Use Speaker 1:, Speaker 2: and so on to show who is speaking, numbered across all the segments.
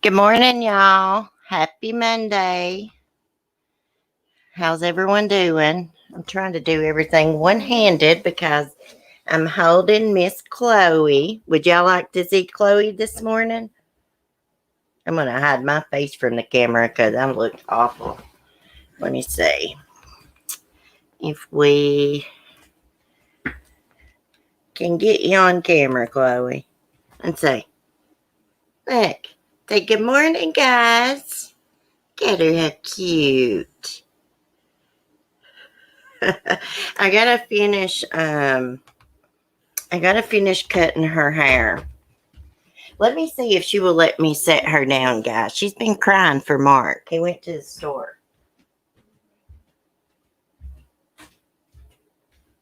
Speaker 1: Good morning, y'all. Happy Monday. How's everyone doing? I'm trying to do everything one-handed because I'm holding Miss Chloe. Would y'all like to see Chloe this morning? I'm going to hide my face from the camera because I look awful. Let me see if we can get you on camera, Chloe. Let's see. Look. Say good morning, guys. Get her how cute. I gotta finish cutting her hair. Let me see if she will let me set her down, guys. She's been crying for Mark. He went to the store.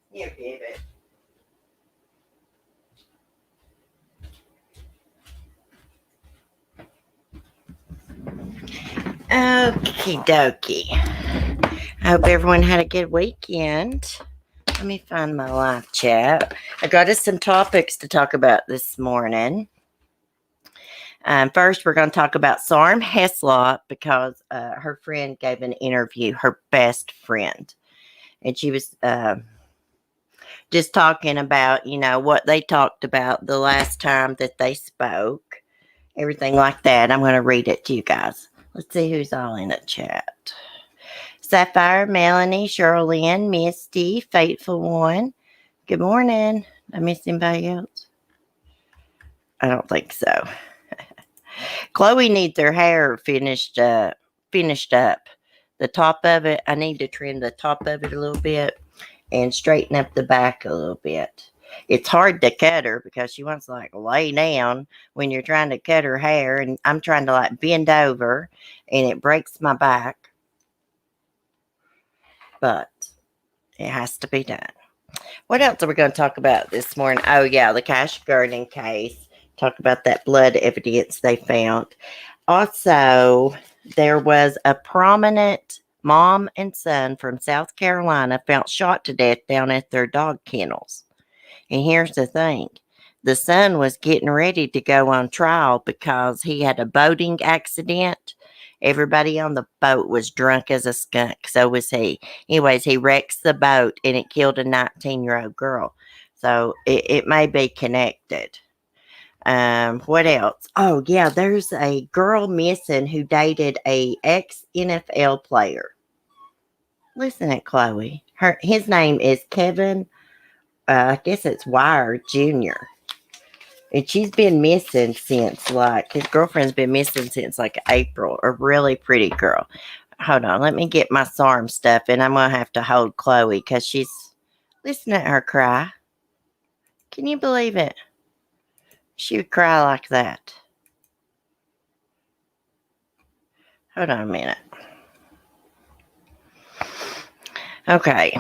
Speaker 1: Here, baby. Okie dokie. I hope everyone had a good weekend. Let me find my live chat. I got us some topics to talk about this morning. First, we're going to talk about Sarm Heslop because her friend gave an interview, her best friend. And she was just talking about, what they talked about the last time that they spoke, everything like that. I'm going to read it to you guys. Let's see who's all in the chat. Sapphire, Melanie, Charlene, Misty, Faithful One. Good morning. I missed anybody else? I don't think so. Chloe needs her hair finished up. The top of it, I need to trim the top of it a little bit and straighten up the back a little bit. It's hard to cut her because she wants to lay down when you're trying to cut her hair, and I'm trying to bend over, and it breaks my back. But it has to be done. What else are we going to talk about this morning? Oh yeah, the Cash Gernon case. Talk about that blood evidence they found. Also, there was a prominent mom and son from South Carolina found shot to death down at their dog kennels. And here's the thing. The son was getting ready to go on trial because he had a boating accident. Everybody on the boat was drunk as a skunk. So was he. Anyways, he wrecks the boat and it killed a 19-year-old girl. So it may be connected. What else? Oh, yeah, there's a girl missing who dated a ex-NFL player. Listen at Chloe. His name is Kevin, I guess it's Wire Jr. And she's been missing since, his girlfriend's been missing since, April. A really pretty girl. Hold on, let me get my Sarm stuff, and I'm going to have to hold Chloe because she's, listen at her cry. Can you believe it? She would cry like that. Hold on a minute. Okay.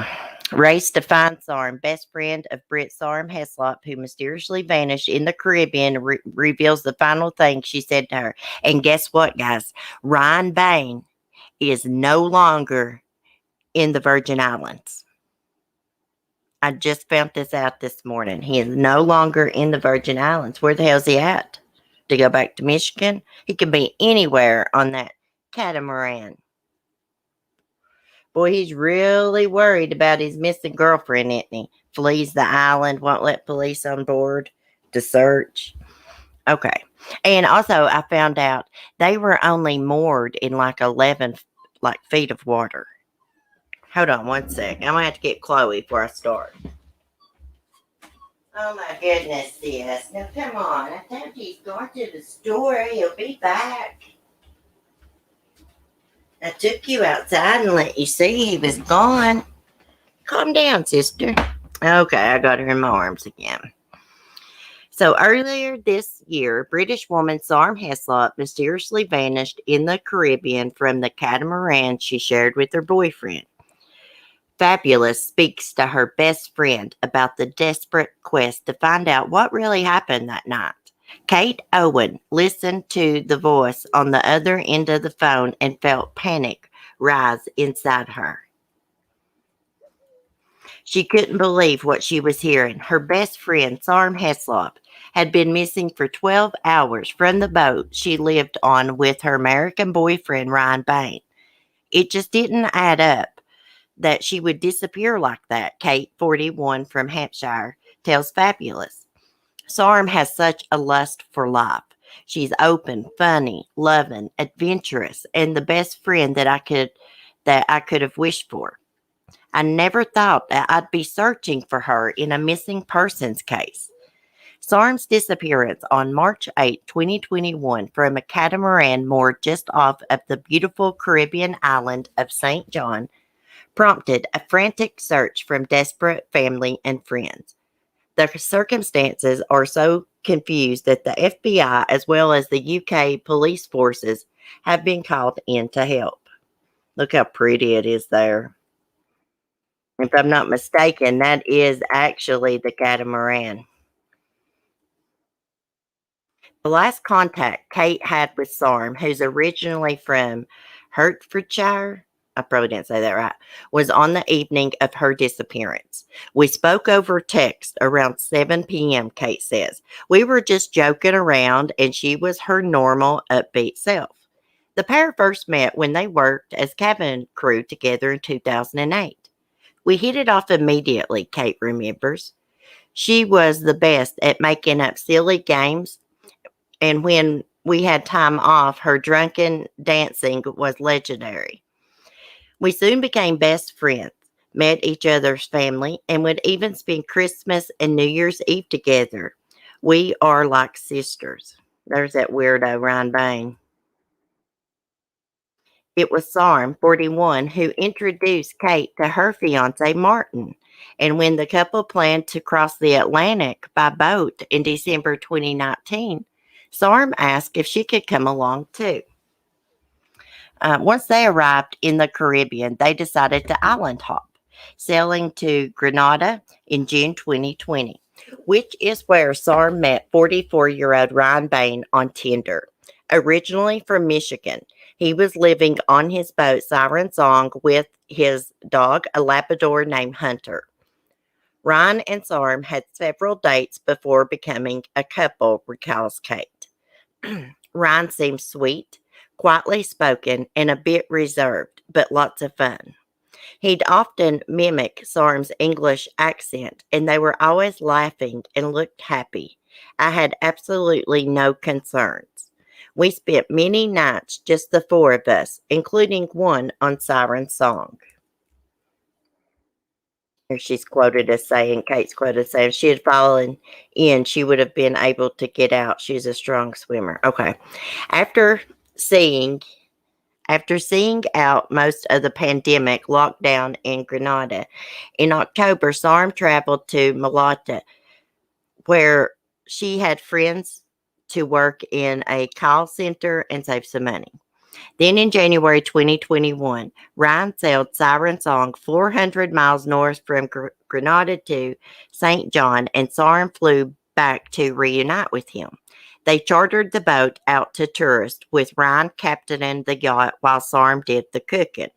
Speaker 1: Race to find Sarm, best friend of Britt Sarm Heslop, who mysteriously vanished in the Caribbean, reveals the final thing she said to her. And guess what, guys? Ryan Bain is no longer in the Virgin Islands. I just found this out this morning. He is no longer in the Virgin Islands. Where the hell is he at? To go back to Michigan? He could be anywhere on that catamaran. Boy, he's really worried about his missing girlfriend, isn't he? Flees the island, won't let police on board to search. Okay. And also, I found out they were only moored in 11 feet of water. Hold on one sec. I'm going to have to get Chloe before I start. Oh, my goodness, sis. Now, come on. I told you he's going to the store. He'll be back. I took you outside and let you see he was gone. Calm down, sister. Okay, I got her in my arms again. So earlier this year, a British woman, Sarm Heslop, mysteriously vanished in the Caribbean from the catamaran she shared with her boyfriend. Fabulous speaks to her best friend about the desperate quest to find out what really happened that night. Kate Owen listened to the voice on the other end of the phone and felt panic rise inside her. She couldn't believe what she was hearing. Her best friend, Sarm Heslop, had been missing for 12 hours from the boat she lived on with her American boyfriend, Ryan Bain. It just didn't add up that she would disappear like that, Kate, 41 from Hampshire, tells Fabulous. Sarm has such a lust for life. She's open, funny, loving, adventurous, and the best friend that I could have wished for. I never thought that I'd be searching for her in a missing persons case. Sarm's disappearance on March 8, 2021, from a catamaran moored just off of the beautiful Caribbean island of St. John prompted a frantic search from desperate family and friends. The circumstances are so confused that the FBI, as well as the UK police forces, have been called in to help. Look how pretty it is there. If I'm not mistaken, that is actually the catamaran. The last contact Kate had with Sarm, who's originally from Hertfordshire, I probably didn't say that right, was on the evening of her disappearance. We spoke over text around 7 p.m., Kate says. We were just joking around, and she was her normal, upbeat self. The pair first met when they worked as cabin crew together in 2008. We hit it off immediately, Kate remembers. She was the best at making up silly games, and when we had time off, her drunken dancing was legendary. We soon became best friends, met each other's family, and would even spend Christmas and New Year's Eve together. We are like sisters. There's that weirdo, Ryan Bain. It was Sarm, 41, who introduced Kate to her fiance, Martin. And when the couple planned to cross the Atlantic by boat in December 2019, Sarm asked if she could come along too. Once they arrived in the Caribbean, they decided to island hop, sailing to Grenada in June 2020, which is where Sarm met 44-year-old Ryan Bain on Tinder. Originally from Michigan, he was living on his boat Siren Song with his dog, a Labrador named Hunter. Ryan and Sarm had several dates before becoming a couple, recalls Kate. Ryan seemed sweet, quietly spoken, and a bit reserved, but lots of fun. He'd often mimic Sarm's English accent, and they were always laughing and looked happy. I had absolutely no concerns. We spent many nights, just the four of us, including one on Siren Song. Here she's quoted as saying, Kate's quoted as saying, if she had fallen in, she would have been able to get out. She's a strong swimmer. Okay. After seeing After seeing out most of the pandemic lockdown in Grenada, in October, Sarm traveled to Malta, where she had friends to work in a call center and save some money. Then in January 2021, Ryan sailed Siren Song 400 miles north from Grenada to St. John, and Sarm flew back to reunite with him. They chartered the boat out to tourists, with Ryan captaining the yacht while Sarm did the cooking.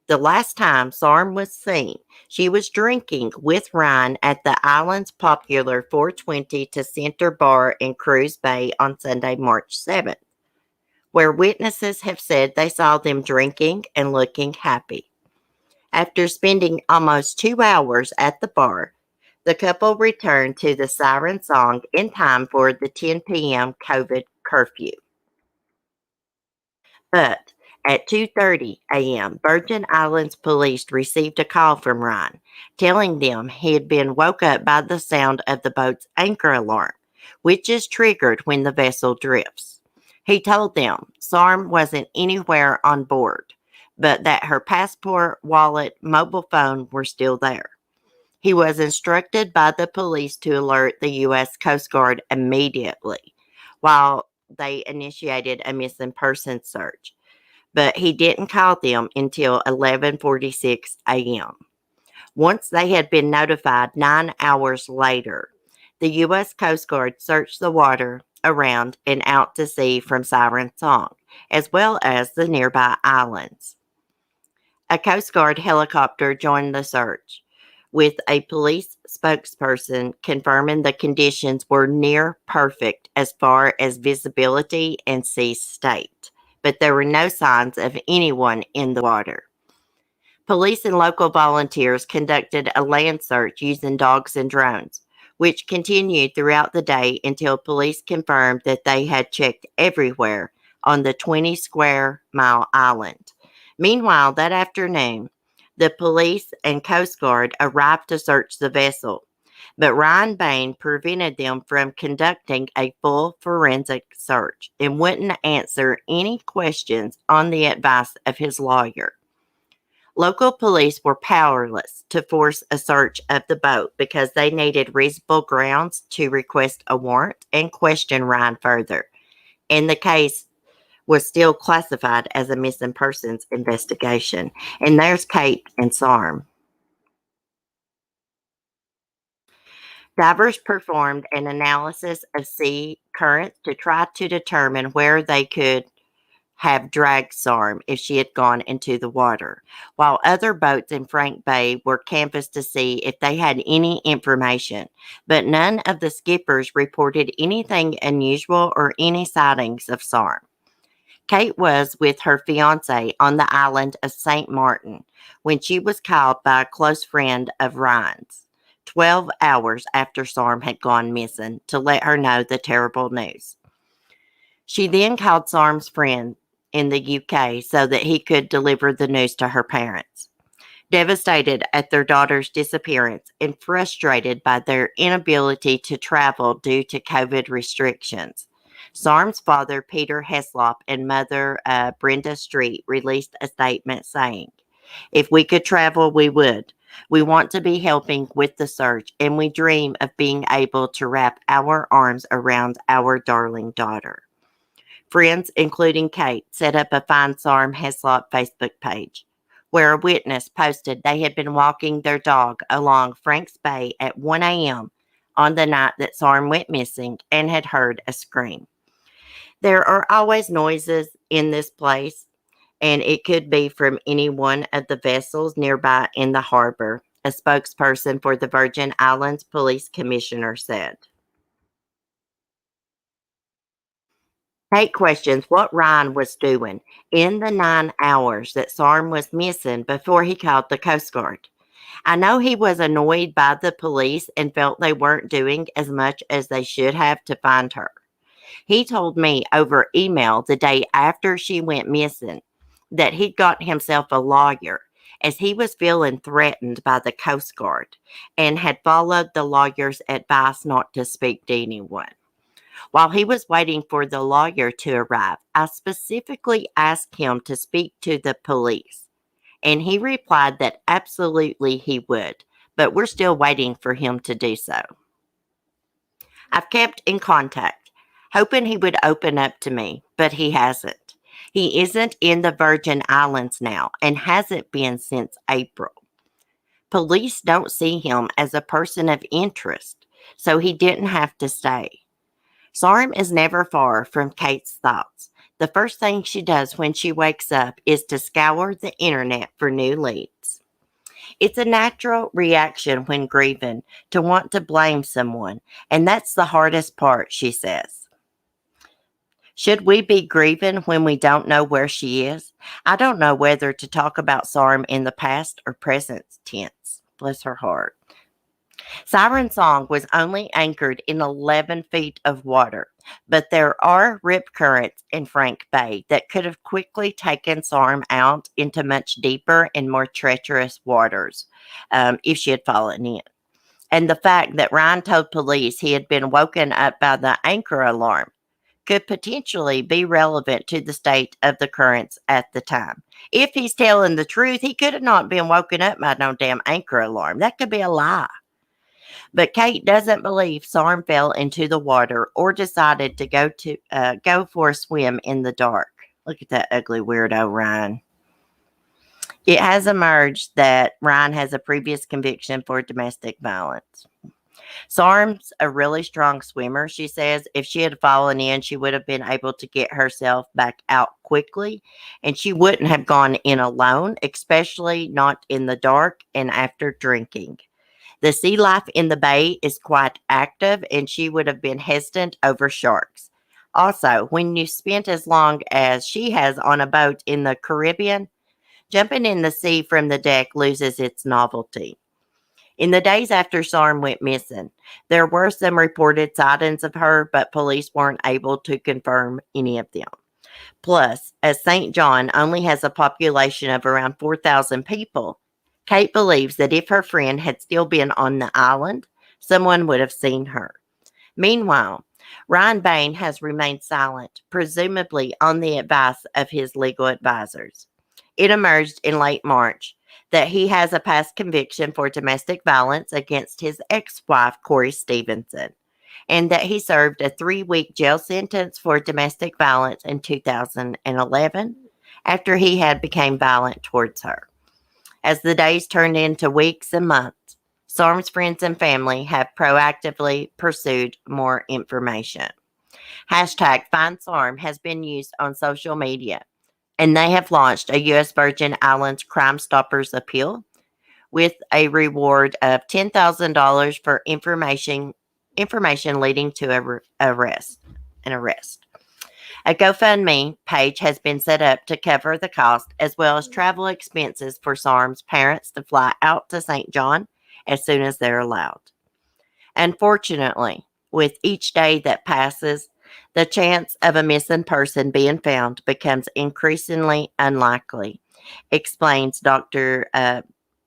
Speaker 1: The last time Sarm was seen, she was drinking with Ryan at the island's popular 420 to Center Bar in Cruz Bay on Sunday, March 7th, where witnesses have said they saw them drinking and looking happy. After spending almost 2 hours at the bar, the couple returned to the Siren Song in time for the 10 p.m. COVID curfew. But at 2:30 a.m., Virgin Islands police received a call from Ryan, telling them he had been woke up by the sound of the boat's anchor alarm, which is triggered when the vessel drifts. He told them Sarm wasn't anywhere on board, but that her passport, wallet, mobile phone were still there. He was instructed by the police to alert the U.S. Coast Guard immediately while they initiated a missing person search, but he didn't call them until 11:46 a.m. Once they had been notified 9 hours later, the U.S. Coast Guard searched the water around and out to sea from Siren Song, as well as the nearby islands. A Coast Guard helicopter joined the search, with a police spokesperson confirming the conditions were near perfect as far as visibility and sea state, but there were no signs of anyone in the water. Police and local volunteers conducted a land search using dogs and drones, which continued throughout the day until police confirmed that they had checked everywhere on the 20 square mile island. Meanwhile, that afternoon, the police and Coast Guard arrived to search the vessel, but Ryan Bain prevented them from conducting a full forensic search and wouldn't answer any questions on the advice of his lawyer. Local police were powerless to force a search of the boat because they needed reasonable grounds to request a warrant and question Ryan further. And the case was still classified as a missing persons investigation. And there's Kate and Sarm. Divers performed an analysis of sea currents to try to determine where they could have dragged Sarm if she had gone into the water, while other boats in Frank Bay were canvassed to see if they had any information, but none of the skippers reported anything unusual or any sightings of Sarm. Kate was with her fiance on the island of St. Martin when she was called by a close friend of Ryan's, 12 hours after Sarm had gone missing, to let her know the terrible news. She then called Sarm's friend in the UK so that he could deliver the news to her parents. Devastated at their daughter's disappearance and frustrated by their inability to travel due to COVID restrictions, Sarm's father, Peter Heslop, and mother, Brenda Street, released a statement saying, "If we could travel, we would. We want to be helping with the search, and we dream of being able to wrap our arms around our darling daughter." Friends, including Kate, set up a Find Sarm Heslop Facebook page, where a witness posted they had been walking their dog along Franks Bay at 1 a.m. on the night that Sarm went missing and had heard a scream. There are always noises in this place, and it could be from any one of the vessels nearby in the harbor, a spokesperson for the Virgin Islands Police Commissioner said. Kate questions what Ryan was doing in the 9 hours that Sarm was missing before he called the Coast Guard. "I know he was annoyed by the police and felt they weren't doing as much as they should have to find her. He told me over email the day after she went missing that he'd got himself a lawyer as he was feeling threatened by the Coast Guard and had followed the lawyer's advice not to speak to anyone. While he was waiting for the lawyer to arrive, I specifically asked him to speak to the police, and he replied that absolutely he would, but we're still waiting for him to do so. I've kept in contact, hoping he would open up to me, but he hasn't. He isn't in the Virgin Islands now and hasn't been since April. Police don't see him as a person of interest, so he didn't have to stay." Sarm is never far from Kate's thoughts. The first thing she does when she wakes up is to scour the internet for new leads. It's a natural reaction when grieving to want to blame someone, and that's the hardest part, she says. Should we be grieving when we don't know where she is? I don't know whether to talk about Sarm in the past or present tense. Bless her heart. Siren Song was only anchored in 11 feet of water, but there are rip currents in Frank Bay that could have quickly taken Sarm out into much deeper and more treacherous waters if she had fallen in. And the fact that Ryan told police he had been woken up by the anchor alarm could potentially be relevant to the state of the currents at the time. If he's telling the truth, he could have not been woken up by no damn anchor alarm. That could be a lie. But Kate doesn't believe Sarm fell into the water or decided to go for a swim in the dark. Look at that ugly weirdo, Ryan. It has emerged that Ryan has a previous conviction for domestic violence. Sarm's a really strong swimmer, she says. If she had fallen in, she would have been able to get herself back out quickly, and she wouldn't have gone in alone, especially not in the dark and after drinking. The sea life in the bay is quite active, and she would have been hesitant over sharks. Also, when you spent as long as she has on a boat in the Caribbean, jumping in the sea from the deck loses its novelty. In the days after Sarm went missing, there were some reported sightings of her, but police weren't able to confirm any of them. Plus, as St. John only has a population of around 4,000 people, Kate believes that if her friend had still been on the island, someone would have seen her. Meanwhile, Ryan Bain has remained silent, presumably on the advice of his legal advisors. It emerged in late March that he has a past conviction for domestic violence against his ex-wife, Corey Stevenson, and that he served a 3-week jail sentence for domestic violence in 2011 after he had become violent towards her. As the days turned into weeks and months, Sarm's friends and family have proactively pursued more information. Hashtag Find Sarm has been used on social media, and they have launched a U.S. Virgin Islands Crime Stoppers appeal with a reward of $10,000 for information leading to an arrest. A GoFundMe page has been set up to cover the cost as well as travel expenses for Sarm's parents to fly out to St. John as soon as they're allowed. Unfortunately, with each day that passes, the chance of a missing person being found becomes increasingly unlikely, explains Dr.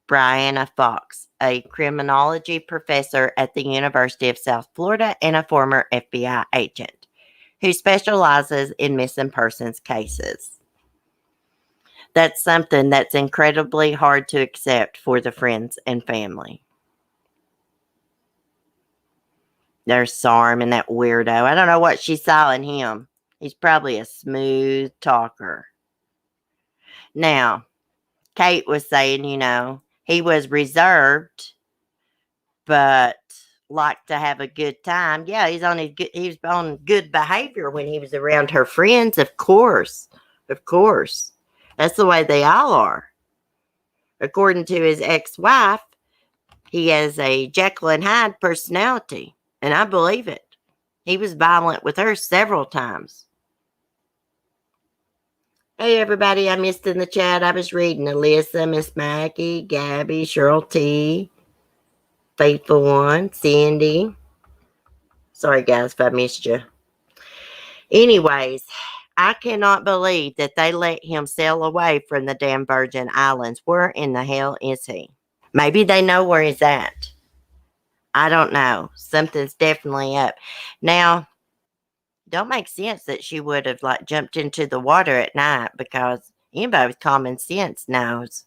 Speaker 1: Brianna Fox, a criminology professor at the University of South Florida and a former FBI agent who specializes in missing persons cases. That's something that's incredibly hard to accept for the friends and family. There's Sarm and that weirdo. I don't know what she saw in him. He's probably a smooth talker. Now, Kate was saying, he was reserved, but liked to have a good time. Yeah, he was on good behavior when he was around her friends, of course. Of course. That's the way they all are. According to his ex-wife, he has a Jekyll and Hyde personality, and I believe it. He was violent with her several times. Hey, everybody, I missed in the chat. I was reading Alyssa, Miss Maggie, Gabby, Cheryl T., Faithful One, Cindy. Sorry, guys, if I missed you. Anyways, I cannot believe that they let him sail away from the damn Virgin Islands. Where in the hell is he? Maybe they know where he's at. I don't know. Something's definitely up. Now, don't make sense that she would have jumped into the water at night, because anybody with common sense knows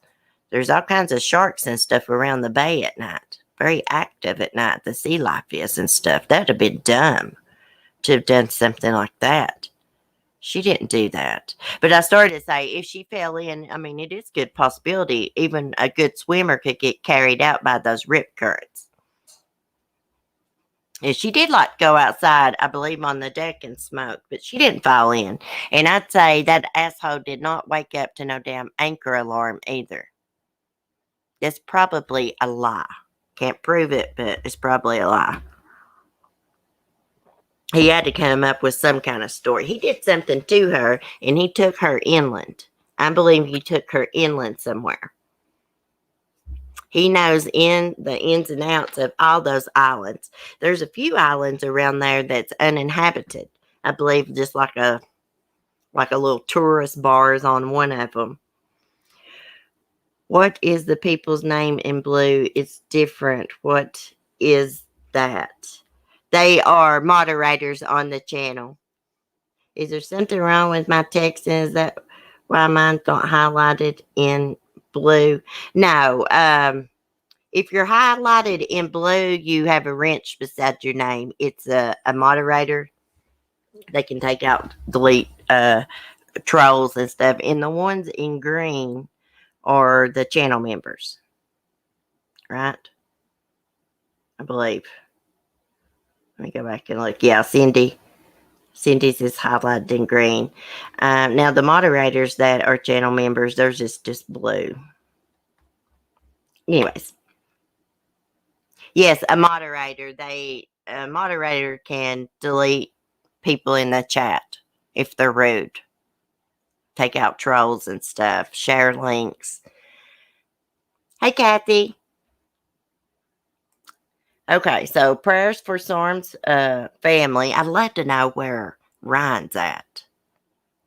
Speaker 1: there's all kinds of sharks and stuff around the bay at night. Very active at night, the sea life is and stuff. That would have been dumb to have done something like that. She didn't do that. But I started to say, if she fell in, it is a good possibility. Even a good swimmer could get carried out by those rip currents. And she did go outside, I believe, on the deck and smoke, but she didn't fall in. And I'd say that asshole did not wake up to no damn anchor alarm either. That's probably a lie. Can't prove it, but it's probably a lie. He had to come up with some kind of story. He did something to her, and he took her inland. I believe he took her inland somewhere. He knows in the ins and outs of all those islands. There's a few islands around there that's uninhabited. I believe just like a little tourist bar is on one of them. What is the people's name in blue? It's different. What is that? They are moderators on the channel. Is there something wrong with my text? Is that why mine's not highlighted in blue? No. If you're highlighted in blue, you have a wrench beside your name. It's a moderator. They can take out, delete trolls and stuff. And the ones in green are the channel members. Right? I believe. Let me go back and look. Yeah, Cindy's is highlighted in green. Now, the moderators that are channel members, theirs is just blue. Anyways. Yes, a moderator. A moderator can delete people in the chat if they're rude. Take out trolls and stuff. Share links. Hey, Kathy. Okay, so prayers for Sarm's family. I'd love to know where Ryan's at.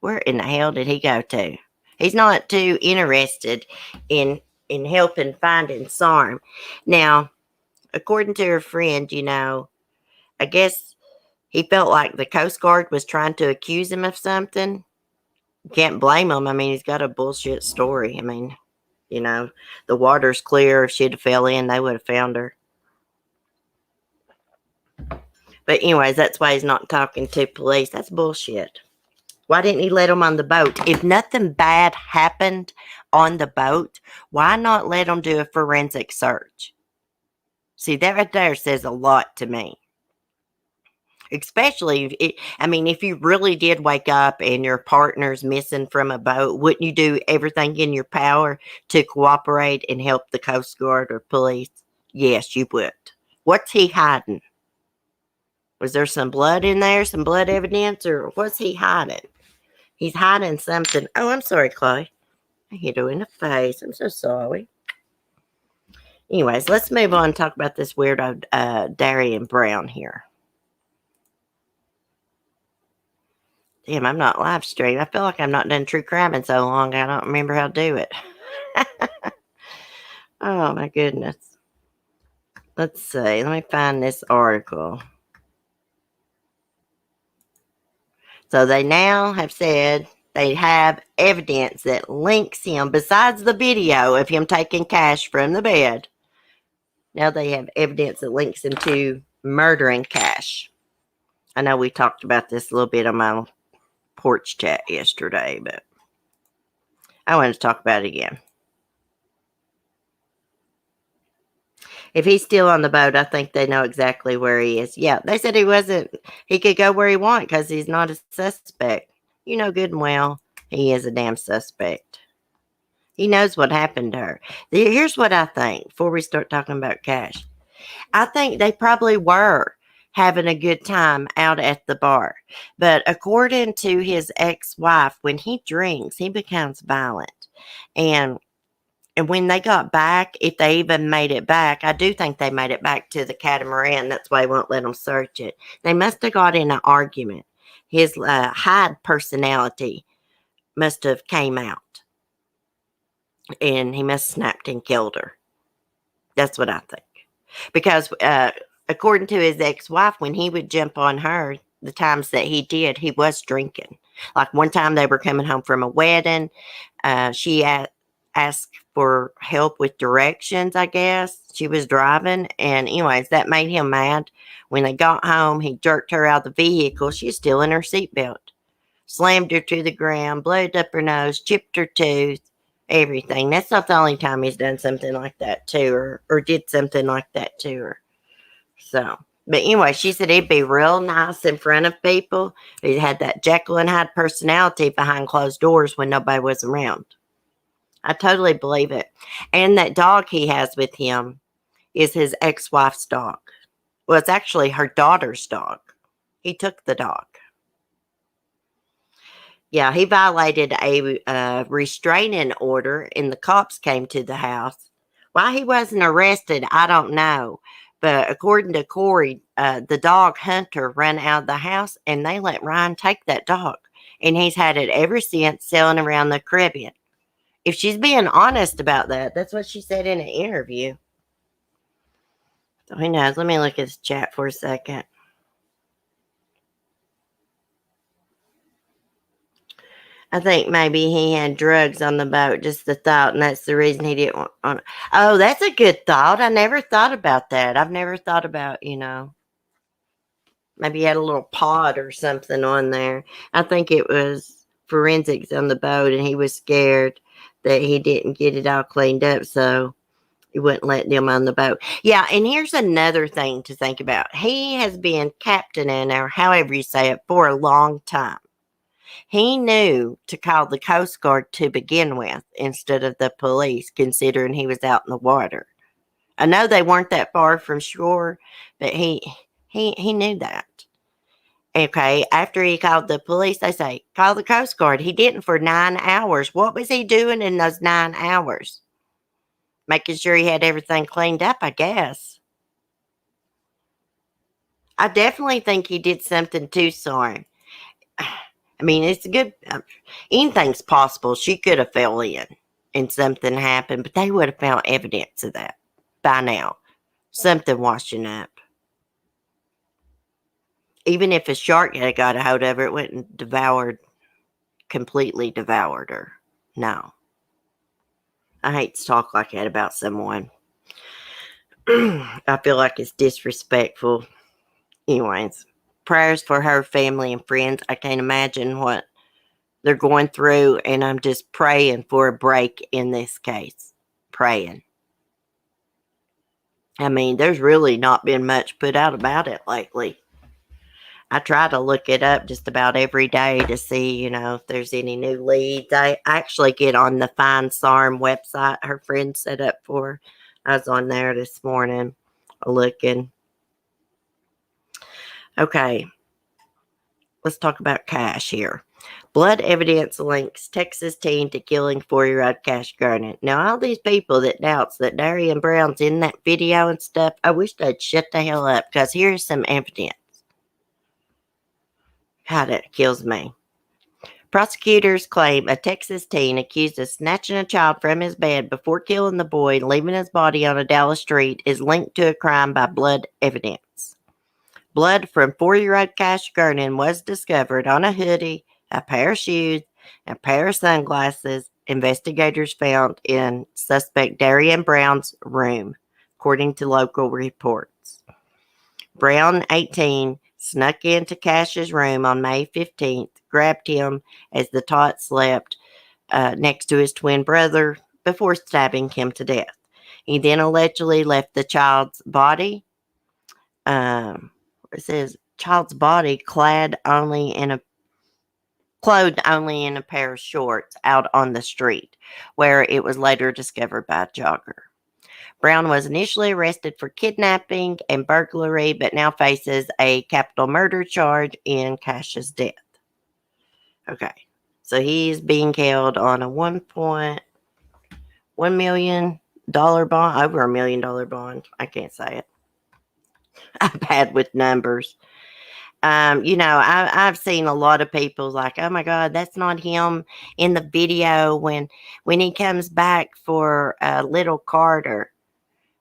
Speaker 1: Where in the hell did he go to? He's not too interested in helping finding Sarm. Now, according to her friend, I guess he felt like the Coast Guard was trying to accuse him of something. Can't blame him. I mean, he's got a bullshit story. I mean, the water's clear. If she'd have fell in, they would have found her. But anyways, that's why he's not talking to police. That's bullshit. Why didn't he let them on the boat? If nothing bad happened on the boat, why not let them do a forensic search? See, that right there says a lot to me. Especially, if you really did wake up and your partner's missing from a boat, wouldn't you do everything in your power to cooperate and help the Coast Guard or police? Yes, you would. What's he hiding? Was there some blood in there, some blood evidence, or what's he hiding? He's hiding something. Oh, I'm sorry, Chloe. I hit her in the face. I'm so sorry. Anyways, let's move on and talk about this weirdo Darian Brown here. Damn, I'm not live stream. I feel like I've not done true crime in so long, I don't remember how to do it. Oh, my goodness. Let's see. Let me find this article. So they now have said they have evidence that links him, besides the video of him taking cash from the bed. Now they have evidence that links him to murdering Cash. I know we talked about this a little bit on my porch chat yesterday, but I wanted to talk about it again. If he's still on the boat, I think they know exactly where he is. Yeah, they said he could go where he wants because he's not a suspect. You know good and well he is a damn suspect. He knows what happened to her. Here's what I think before we start talking about Cash. I think they probably were having a good time out at the bar. But according to his ex-wife, when he drinks, he becomes violent. And when they got back, if they even made it back, I do think they made it back to the catamaran. That's why he won't let them search it. They must have got in an argument. His Hyde personality must have came out. And he must have snapped and killed her. That's what I think. Because according to his ex-wife, when he would jump on her, the times that he did, he was drinking. Like one time they were coming home from a wedding. She asked for help with directions, I guess. She was driving. And anyways, that made him mad. When they got home, he jerked her out of the vehicle. She was still in her seatbelt. Slammed her to the ground, blowed up her nose, chipped her tooth. Everything. That's not the only time he's done something like that to her or did something like that to her. So, but anyway, she said he'd be real nice in front of people. He had that Jekyll and Hyde personality behind closed doors when nobody was around. I totally believe it. And that dog he has with him is his ex-wife's dog. Well, it's actually her daughter's dog. He took the dog. Yeah, he violated a restraining order, and the cops came to the house. Why he wasn't arrested, I don't know. But according to Corey, the dog Hunter ran out of the house, and they let Ryan take that dog. And he's had it ever since, sailing around the Caribbean. If she's being honest about that, that's what she said in an interview. So who knows? Let me look at his chat for a second. I think maybe he had drugs on the boat, just the thought, and that's the reason he didn't want. Oh, that's a good thought. I never thought about that. I've never thought about, maybe he had a little pod or something on there. I think it was forensics on the boat, and he was scared that he didn't get it all cleaned up, so he wouldn't let them on the boat. Yeah, and here's another thing to think about. He has been captaining, or however you say it, for a long time. He knew to call the Coast Guard to begin with instead of the police, considering he was out in the water. I know they weren't that far from shore, but he knew that. Okay, after he called the police, they say, call the Coast Guard. He didn't for 9 hours. What was he doing in those 9 hours? Making sure he had everything cleaned up, I guess. I definitely think he did something too, Sarm. I mean, it's a good. Anything's possible. She could have fell in and something happened, but they would have found evidence of that by now. Something washing up. Even if a shark had got a hold of her, it wouldn't completely devoured her. No. I hate to talk like that about someone. I feel like it's disrespectful. Anyways, prayers for her family and friends. I can't imagine what they're going through, and I'm just praying for a break in this case. Praying. I mean, there's really not been much put out about it lately. I try to look it up just about every day to see, if there's any new leads. I actually get on the Find Sarm website her friend set up for her. I was on there this morning looking. Okay, let's talk about Cash here. Blood evidence links Texas teen to killing 4-year-old Cash Gernon. Now, all these people that doubts that Darian Brown's in that video and stuff, I wish they'd shut the hell up, because here's some evidence. God, that kills me. Prosecutors claim a Texas teen accused of snatching a child from his bed before killing the boy and leaving his body on a Dallas street is linked to a crime by blood evidence. Blood from 4-year-old Cash Gernon was discovered on a hoodie, a pair of shoes, and a pair of sunglasses investigators found in suspect Darian Brown's room, according to local reports. Brown, 18, snuck into Cash's room on May 15th, grabbed him as the tot slept next to his twin brother before stabbing him to death. He then allegedly left the child's body. It says child's body clothed only in a pair of shorts out on the street, where it was later discovered by a jogger. Brown was initially arrested for kidnapping and burglary, but now faces a capital murder charge in Cash's death. Okay, so he's being held on a $1.1 million bond, over $1 million bond. I can't say it. I'm bad with numbers. I've seen a lot of people like, oh my God, that's not him in the video when he comes back for little Carter.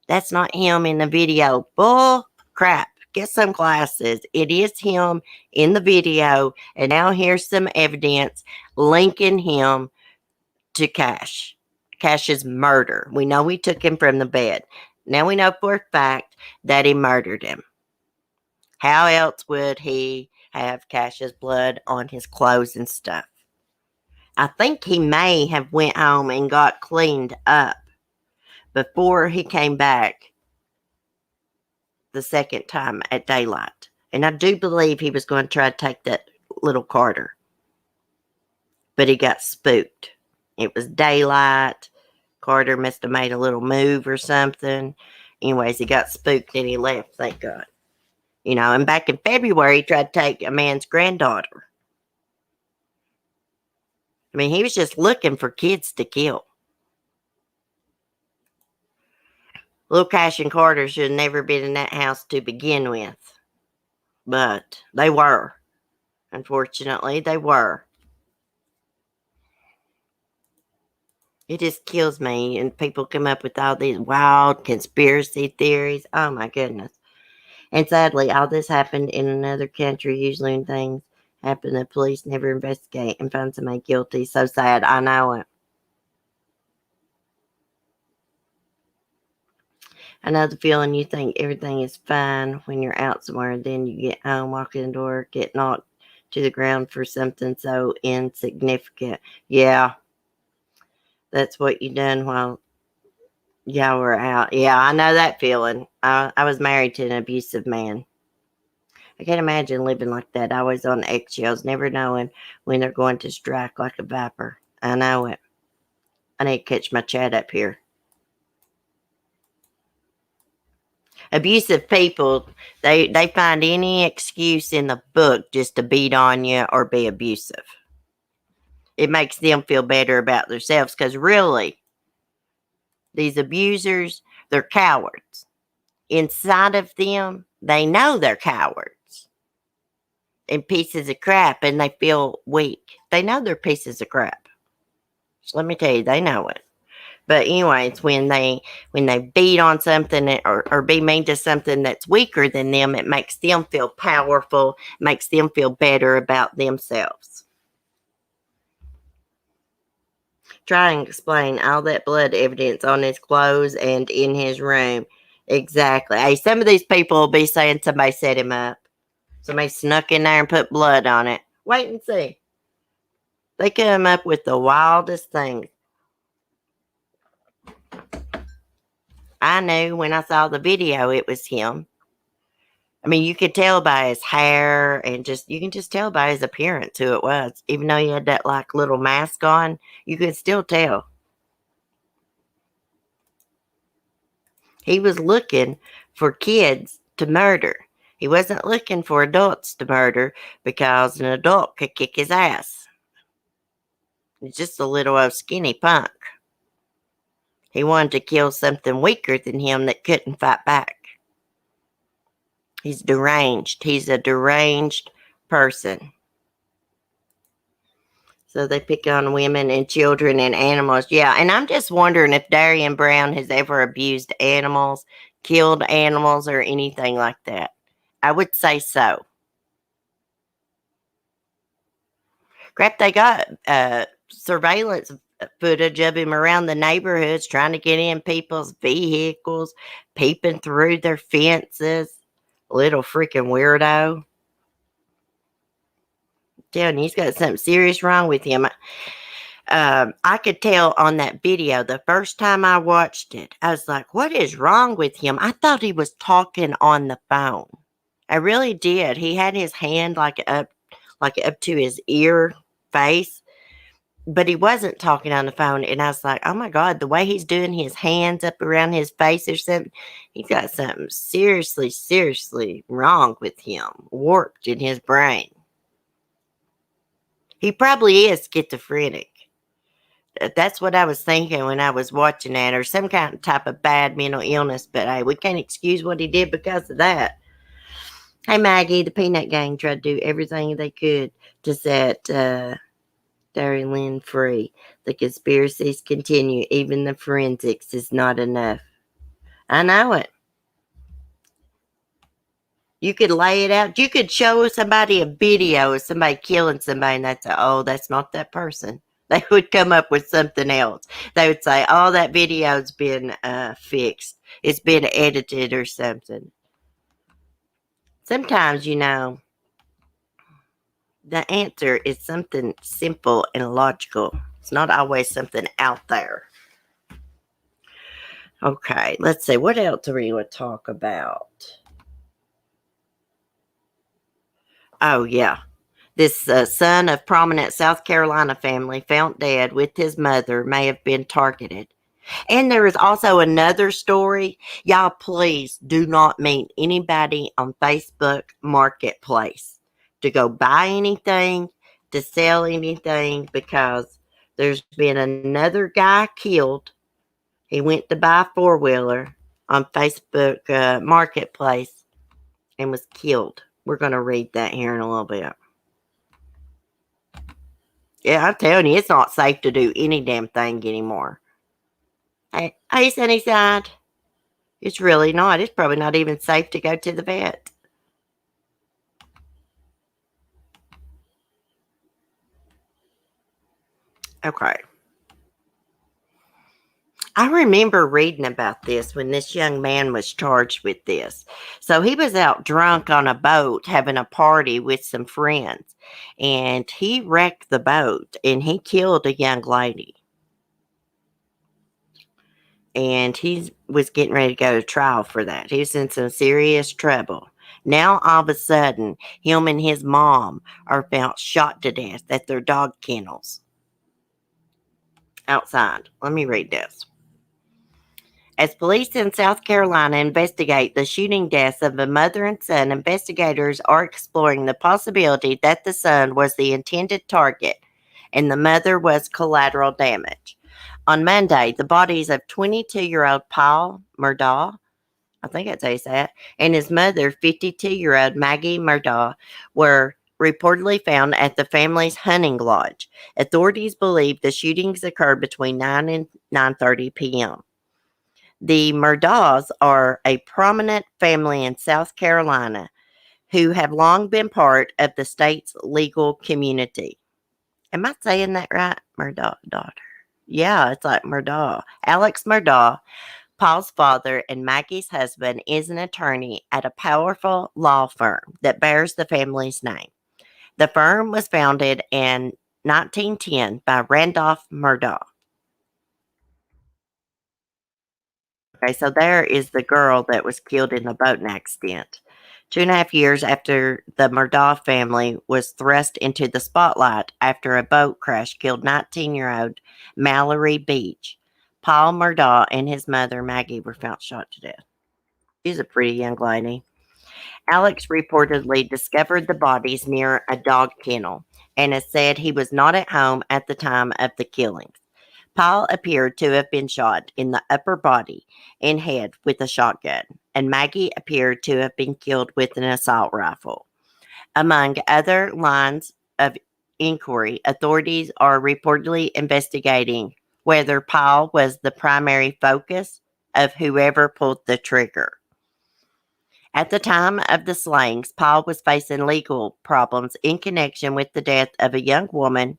Speaker 1: That's not him in the video. Bull crap. Get some glasses. It is him in the video. And now here's some evidence linking him to Cash's murder. We know he took him from the bed. Now we know for a fact that he murdered him. How else would he have Cash's blood on his clothes and stuff? I think he may have went home and got cleaned up before he came back the second time at daylight. And I do believe he was going to try to take that little Carter. But he got spooked. It was daylight. Carter must have made a little move or something. Anyways, he got spooked and he left, thank God. And back in February, he tried to take a man's granddaughter. I mean, he was just looking for kids to kill. Little Cash and Carter should have never been in that house to begin with. But they were. Unfortunately, they were. It just kills me. And people come up with all these wild conspiracy theories. Oh, my goodness. And sadly, all this happened in another country. Usually when things happen, the police never investigate and find somebody guilty. So sad. I know it. I know the feeling. You think everything is fine when you're out somewhere, and then you get home, walk in the door, get knocked to the ground for something so insignificant. Yeah. That's what you done while y'all were out. Yeah, I know that feeling. I was married to an abusive man. I can't imagine living like that. Always on eggshells, never knowing when they're going to strike like a viper. I know it. I need to catch my chat up here. Abusive people, they find any excuse in the book just to beat on you or be abusive. It makes them feel better about themselves because really, these abusers, they're cowards. Inside of them, they know they're cowards and pieces of crap, and they feel weak. They know they're pieces of crap. So let me tell you, they know it. But anyways, when they beat on something or be mean to something that's weaker than them, it makes them feel powerful, makes them feel better about themselves. Try and explain all that blood evidence on his clothes and in his room. Exactly. Hey, some of these people will be saying somebody set him up. Somebody snuck in there and put blood on it. Wait and see. They come up with the wildest things. I knew when I saw the video it was him. I mean, you could tell by his hair and you can just tell by his appearance who it was. Even though he had that like little mask on, you could still tell. He was looking for kids to murder. He wasn't looking for adults to murder because an adult could kick his ass. He's just a little old skinny punk. He wanted to kill something weaker than him that couldn't fight back. He's deranged. He's a deranged person. So they pick on women and children and animals. Yeah, and I'm just wondering if Darian Brown has ever abused animals, killed animals, or anything like that. I would say so. Crap, they got surveillance footage of him around the neighborhoods trying to get in people's vehicles, peeping through their fences. Little freaking weirdo. Telling you, he's got something serious wrong with him. I could tell on that video the first time I watched it. I was like, what is wrong with him? I thought he was talking on the phone. I really did. He had his hand like up to his ear face, but he wasn't talking on the phone. And I was like, oh my God, the way he's doing his hands up around his face or something, he's got something seriously, seriously wrong with him, warped in his brain. He probably is schizophrenic. That's what I was thinking when I was watching that, or some kind of type of bad mental illness. But hey, we can't excuse what he did because of that. Hey, Maggie, the Peanut Gang tried to do everything they could to set Dairy Lynn free. The conspiracies continue. Even the forensics is not enough. I know it. You could lay it out. You could show somebody a video of somebody killing somebody, and they'd say, oh, that's not that person. They would come up with something else. They would say, oh, that video's been fixed. It's been edited or something. Sometimes, the answer is something simple and logical. It's not always something out there. Okay, let's see. What else are we going to talk about? Oh, yeah. This son of prominent South Carolina family found dead with his mother may have been targeted. And there is also another story. Y'all, please do not meet anybody on Facebook Marketplace to go buy anything, to sell anything, because there's been another guy killed. He went to buy a four-wheeler on Facebook Marketplace and was killed. We're going to read that here in a little bit. Yeah, I'm telling you, it's not safe to do any damn thing anymore. Hey, Sunnyside. It's really not. It's probably not even safe to go to the vet. Okay. I remember reading about this when this young man was charged with this. So he was out drunk on a boat having a party with some friends, and he wrecked the boat and he killed a young lady. And he was getting ready to go to trial for that. He was in some serious trouble. Now, all of a sudden, him and his mom are found shot to death at their dog kennels outside. Let me read this. As police in South Carolina investigate the shooting deaths of a mother and son, investigators are exploring the possibility that the son was the intended target and the mother was collateral damage. On Monday, the bodies of 22-year-old Paul Murdaugh, I think that's how you say it, and his mother, 52-year-old Maggie Murdaugh, were reportedly found at the family's hunting lodge. Authorities believe the shootings occurred between 9 and 9:30 p.m. The Murdaughs are a prominent family in South Carolina who have long been part of the state's legal community. Am I saying that right? Murdaugh daughter. Yeah, it's like Murdaugh. Alex Murdaugh, Paul's father and Maggie's husband, is an attorney at a powerful law firm that bears the family's name. The firm was founded in 1910 by Randolph Murdaugh. Okay, so there is the girl that was killed in the boating accident. 2.5 years after the Murdaugh family was thrust into the spotlight after a boat crash killed 19-year-old Mallory Beach, Paul Murdaugh and his mother Maggie were found shot to death. She's a pretty young lady. Alex reportedly discovered the bodies near a dog kennel and has said he was not at home at the time of the killings. Paul appeared to have been shot in the upper body and head with a shotgun, and Maggie appeared to have been killed with an assault rifle. Among other lines of inquiry, authorities are reportedly investigating whether Paul was the primary focus of whoever pulled the trigger. At the time of the slayings, Paul was facing legal problems in connection with the death of a young woman.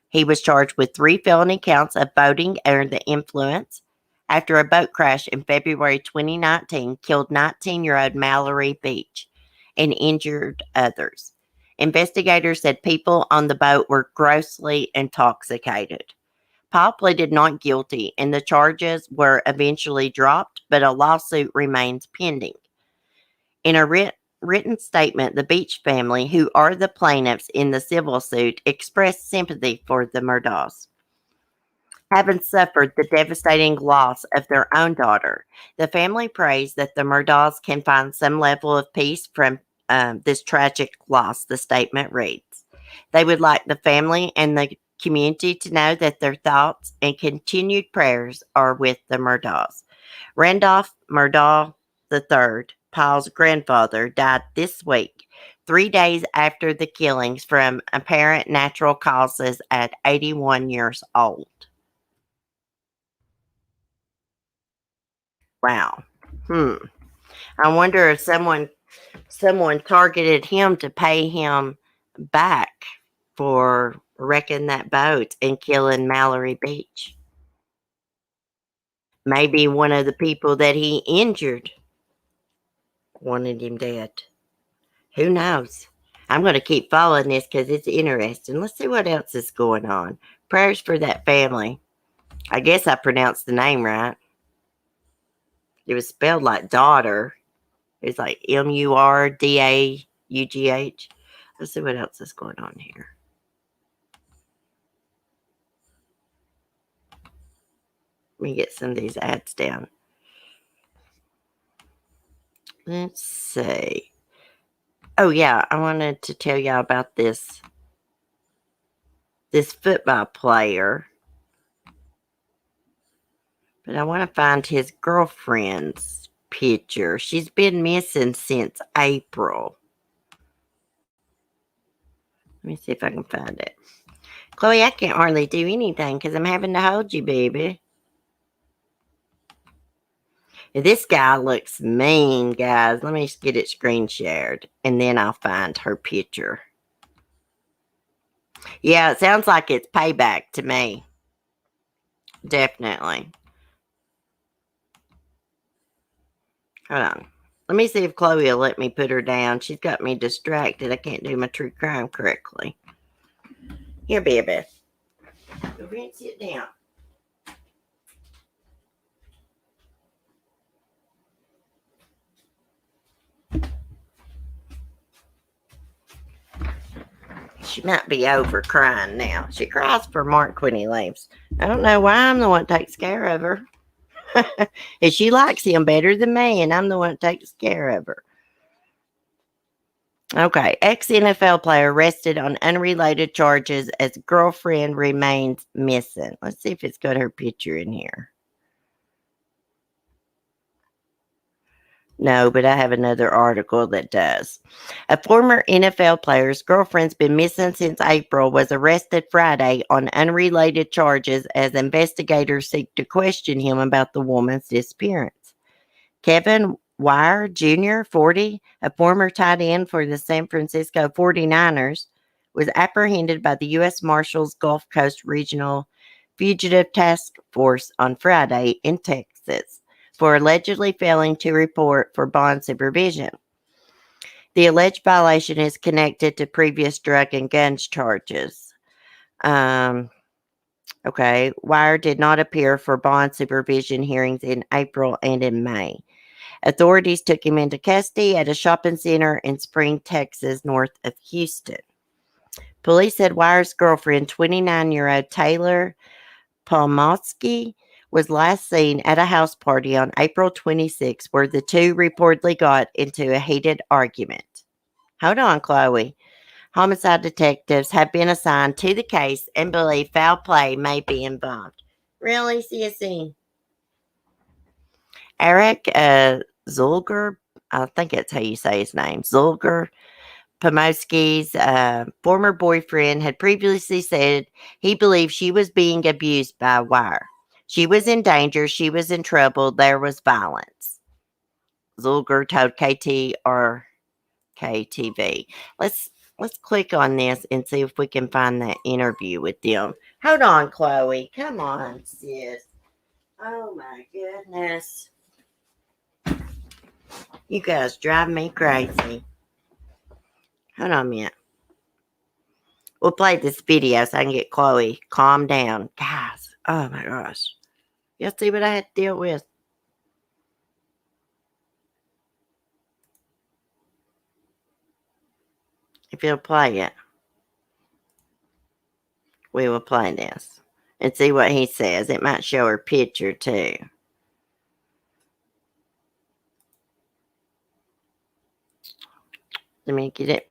Speaker 1: He was charged with 3 felony counts of boating under the influence after a boat crash in February 2019 killed 19-year-old Mallory Beach and injured others. Investigators said people on the boat were grossly intoxicated. Paul pleaded not guilty, and the charges were eventually dropped, but a lawsuit remains pending. In a written statement, the Beach family, who are the plaintiffs in the civil suit, expressed sympathy for the Murdaughs. Having suffered the devastating loss of their own daughter, the family prays that the Murdaughs can find some level of peace from this tragic loss, the statement reads. They would like the family and the community to know that their thoughts and continued prayers are with the Murdaughs. Randolph Murdaugh III, Paul's grandfather, died this week, 3 days after the killings from apparent natural causes at 81 years old. Wow. I wonder if someone targeted him to pay him back for wrecking that boat and killing Mallory Beach. Maybe one of the people that he injured wanted him dead. Who knows? I'm going to keep following this because it's interesting. Let's see what else is going on. Prayers for that family. I guess I pronounced the name right. It was spelled like daughter. It's like Murdaugh. Let's see what else is going on here. Let me get some of these ads down. Let's see. Oh, yeah. I wanted to tell y'all about this football player. But I want to find his girlfriend's picture. She's been missing since April. Let me see if I can find it. Chloe, I can't hardly do anything because I'm having to hold you, baby. This guy looks mean, guys. Let me just get it screen shared, and then I'll find her picture. Yeah, it sounds like it's payback to me. Definitely. Hold on. Let me see if Chloe will let me put her down. She's got me distracted. I can't do my true crime correctly. Here, baby. Go ahead and sit down. She might be over crying now. She cries for Mark when he leaves. I don't know why I'm the one that takes care of her. And she likes him better than me, and I'm the one that takes care of her. Okay, ex-NFL player arrested on unrelated charges as girlfriend remains missing. Let's see if it's got her picture in here. No, but I have another article that does. A former NFL player's girlfriend's been missing since April, was arrested Friday on unrelated charges as investigators seek to question him about the woman's disappearance. Kevin Wire Jr., 40, a former tight end for the San Francisco 49ers, was apprehended by the U.S. Marshals Gulf Coast Regional Fugitive Task Force on Friday in Texas for allegedly failing to report for bond supervision. The alleged violation is connected to previous drug and guns charges. Okay, Wire did not appear for bond supervision hearings in April and in May. Authorities took him into custody at a shopping center in Spring, Texas, north of Houston. Police said Wire's girlfriend, 29-year-old Taylor Pomosky, was last seen at a house party on April 26, where the two reportedly got into a heated argument. Hold on, Chloe. Homicide detectives have been assigned to the case and believe foul play may be involved. Really, Sissy? Eric Zulger, I think that's how you say his name, Zulger Pomosky's former boyfriend had previously said he believed she was being abused by Wire. She was in danger. She was in trouble. There was violence. Zulger told KTV. Let's click on this and see if we can find that interview with them. Hold on, Chloe. Come on, sis. Oh my goodness. You guys drive me crazy. Hold on a minute. We'll play this video so I can get Chloe calm down. Guys, oh my gosh. Y'all see what I had to deal with? If you'll play it, we will play this and see what he says. It might show her picture too. Let me get it.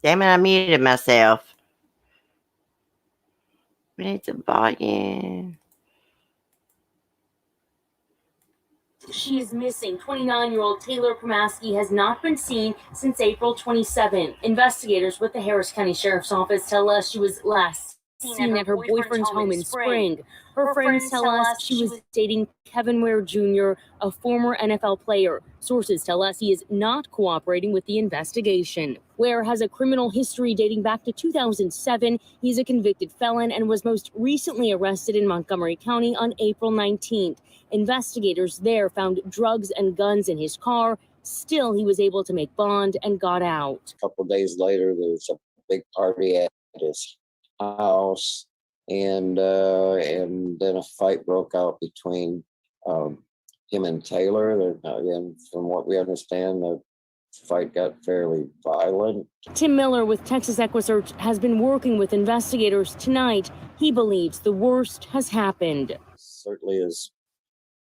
Speaker 1: Damn it, I muted myself. We need some volume.
Speaker 2: She is missing. 29-year-old Taylor Pomasky has not been seen since April 27. Investigators with the Harris County Sheriff's Office tell us she was last seen at her boyfriend's home in Spring. Her friends tell us she was dating Kevin Ware Jr., a former NFL player. Sources tell us he is not cooperating with the investigation. Ware has a criminal history dating back to 2007. He's a convicted felon and was most recently arrested in Montgomery County on April 19th. Investigators there found drugs and guns in his car. Still, he was able to make bond and got out.
Speaker 3: A couple of days later, there was a big party at his house, and then a fight broke out between him and Taylor. Again, from what we understand, the fight got fairly violent.
Speaker 2: Tim Miller with Texas EquiSearch has been working with investigators tonight. He believes the worst has happened.
Speaker 3: Certainly is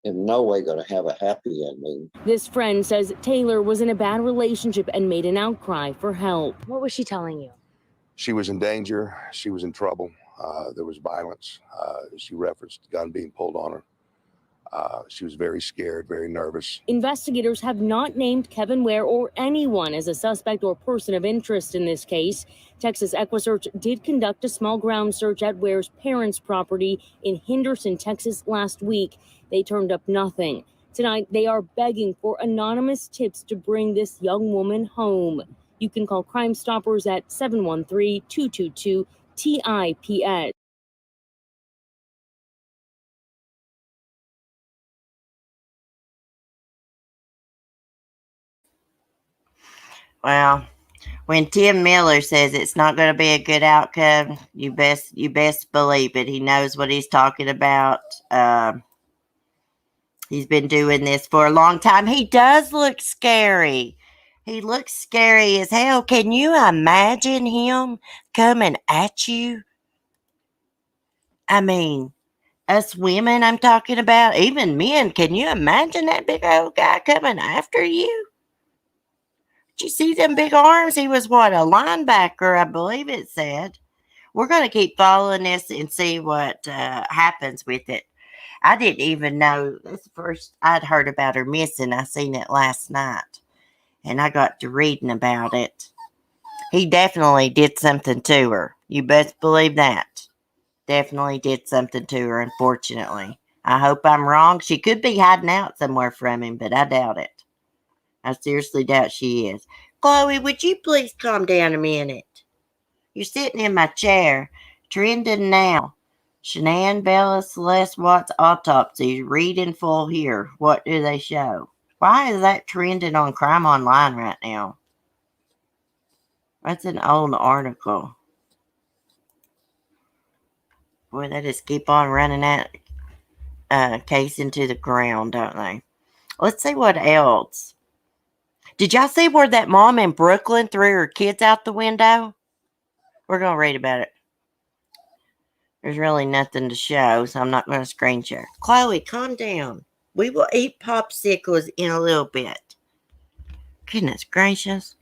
Speaker 3: in no way going to have a happy ending.
Speaker 2: This friend says Taylor was in a bad relationship and made an outcry for help. What was she telling you?
Speaker 4: She was in danger. She was in trouble. There was violence. She referenced the gun being pulled on her. She was very scared, very nervous.
Speaker 2: Investigators have not named Kevin Ware or anyone as a suspect or person of interest in this case. Texas EquiSearch did conduct a small ground search at Ware's parents' property in Henderson, Texas last week. They turned up nothing. Tonight, they are begging for anonymous tips to bring this young woman home. You can call Crime Stoppers at 713-222-TIPS.
Speaker 1: Well, When Tim Miller says it's not going to be a good outcome, you best believe it. He knows what he's talking about. He's been doing this for a long time. He does look scary. He looks scary as hell. Can you imagine him coming at you? I mean, us women I'm talking about, even men, can you imagine that big old guy coming after you? Did you see them big arms? He was what, a linebacker, I believe it said. We're going to keep following this and see what happens with it. I didn't even know. That's the first I'd heard about her missing. I seen it last night. And I got to reading about it. He definitely did something to her. You best believe that. Definitely did something to her, unfortunately. I hope I'm wrong. She could be hiding out somewhere from him, but I doubt it. I seriously doubt she is. Chloe, would you please calm down a minute? You're sitting in my chair. Trending now. Shanann Bella Celeste Watts autopsy. Read in full here. What do they show? Why is that trending on Crime Online right now? That's an old article. Boy, they just keep on running that case into the ground, don't they? Let's see what else. Did y'all see where that mom in Brooklyn threw her kids out the window? We're going to read about it. There's really nothing to show, so I'm not going to screen share. Chloe, calm down. We will eat popsicles in a little bit. Goodness gracious.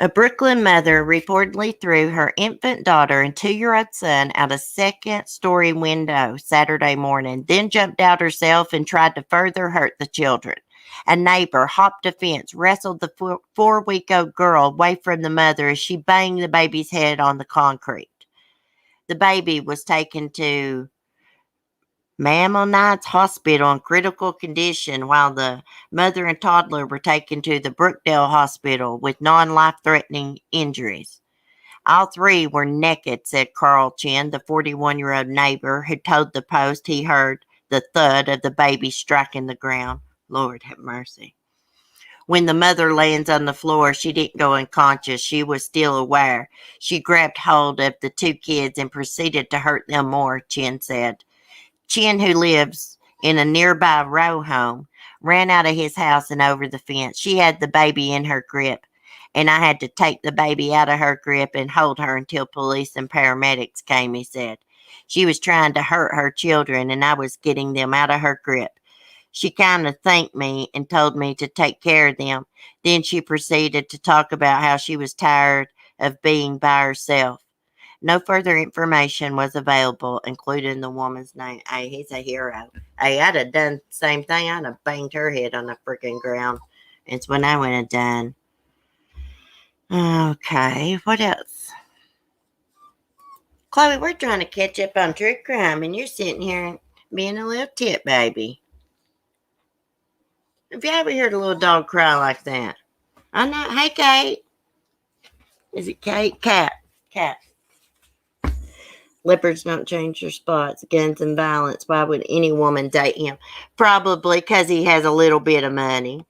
Speaker 1: A Brooklyn mother reportedly threw her infant daughter and 2-year-old son out a second-story window Saturday morning, then jumped out herself and tried to further hurt the children. A neighbor hopped a fence, wrestled the 4-week-old girl away from the mother as she banged the baby's head on the concrete. The baby was taken to Maimonides Hospital in critical condition, while the mother and toddler were taken to the Brookdale Hospital with non-life-threatening injuries. All three were naked, said Carl Chin, the 41-year-old neighbor, who told the Post he heard the thud of the baby striking the ground. Lord have mercy. When the mother lands on the floor, she didn't go unconscious. She was still aware. She grabbed hold of the 2 kids and proceeded to hurt them more, Chin said. Chin, who lives in a nearby row home, ran out of his house and over the fence. She had the baby in her grip, and I had to take the baby out of her grip and hold her until police and paramedics came, he said. She was trying to hurt her children, and I was getting them out of her grip. She kind of thanked me and told me to take care of them. Then she proceeded to talk about how she was tired of being by herself. No further information was available, including the woman's name. Hey, he's a hero. Hey, I'd have done the same thing. I'd have banged her head on the freaking ground. It's when I would have done. Okay, what else? Chloe, we're trying to catch up on true crime, and you're sitting here being a little tit baby. Have you ever heard a little dog cry like that? I know. Hey, Kate. Is it Kate? Cat. Leopards don't change their spots. Guns and violence. Why would any woman date him? Probably because he has a little bit of money.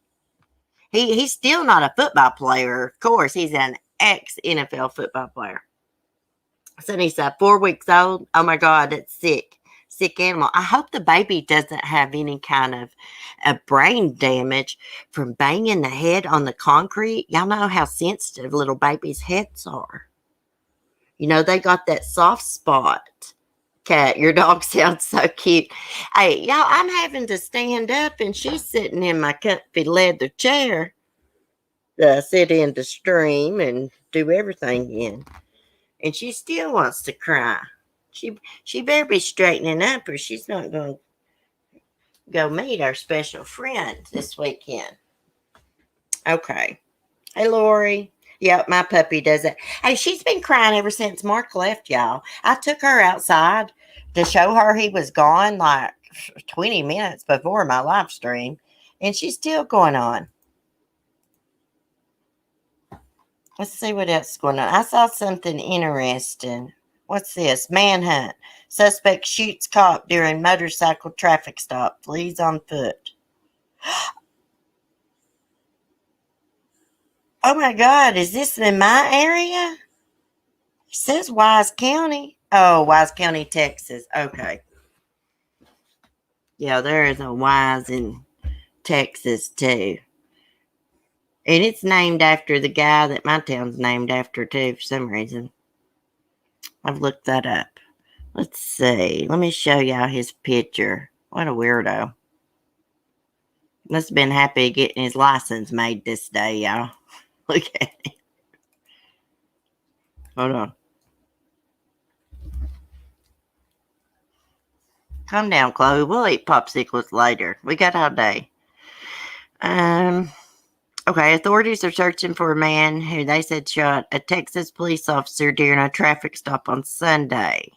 Speaker 1: He's still not a football player. Of course, he's an ex-NFL football player. So he's 4 weeks old. Oh, my God, that's sick. Sick animal. I hope the baby doesn't have any kind of brain damage from banging the head on the concrete. Y'all know how sensitive little babies' heads are. You know, they got that soft spot. Cat, your dog sounds so cute. Hey, y'all, I'm having to stand up and she's sitting in my comfy leather chair to sit in to stream and do everything in. And she still wants to cry. She better be straightening up or she's not going to go meet our special friend this weekend. Okay. Hey, Lori. Yep, my puppy does it. Hey, she's been crying ever since Mark left, y'all. I took her outside to show her he was gone like 20 minutes before my live stream, and she's still going on. Let's see what else is going on. I saw something interesting. What's this? Manhunt. Suspect shoots cop during motorcycle traffic stop. Flees on foot. Oh my God, is this in my area? It says Wise County. Oh, Wise County, Texas. Okay. Yeah, there is a Wise in Texas too. And it's named after the guy that my town's named after too for some reason. I've looked that up. Let's see. Let me show y'all his picture. What a weirdo. Must have been happy getting his license made this day, y'all. Look at it. Hold on. Calm down, Chloe. We'll eat popsicles later. We got all day. Okay, authorities are searching for a man who they said shot a Texas police officer during a traffic stop on Sunday.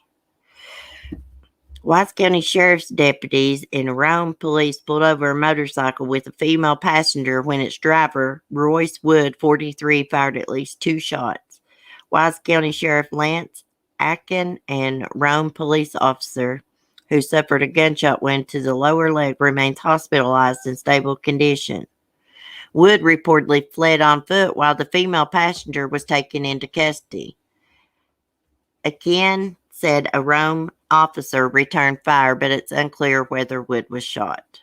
Speaker 1: Wise County Sheriff's deputies and Rome police pulled over a motorcycle with a female passenger when its driver, Royce Wood, 43, fired at least 2 shots. Wise County Sheriff Lance Atkin and Rome police officer who suffered a gunshot wound to the lower leg remains hospitalized in stable condition. Wood reportedly fled on foot while the female passenger was taken into custody. Again, said a Rome officer returned fire, but it's unclear whether Wood was shot.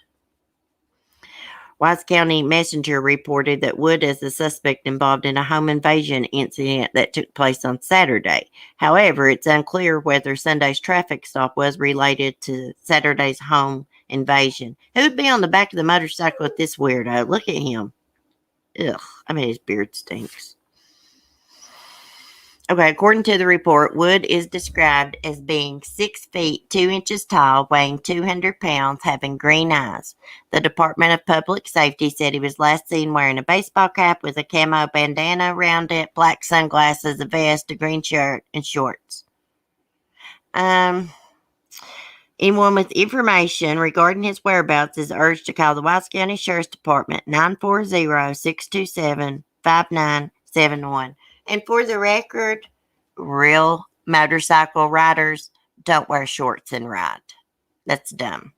Speaker 1: Wise County Messenger reported that Wood is the suspect involved in a home invasion incident that took place on Saturday. However, it's unclear whether Sunday's traffic stop was related to Saturday's home invasion. Who'd be on the back of the motorcycle with this weirdo? Look at him. Ugh, I mean, his beard stinks. Okay, according to the report, Wood is described as being 6 feet 2 inches tall, weighing 200 pounds, having green eyes. The Department of Public Safety said he was last seen wearing a baseball cap with a camo bandana around it, black sunglasses, a vest, a green shirt, and shorts. Anyone with information regarding his whereabouts is urged to call the Wise County Sheriff's Department 940-627-5971. And for the record, real motorcycle riders don't wear shorts and ride. That's dumb.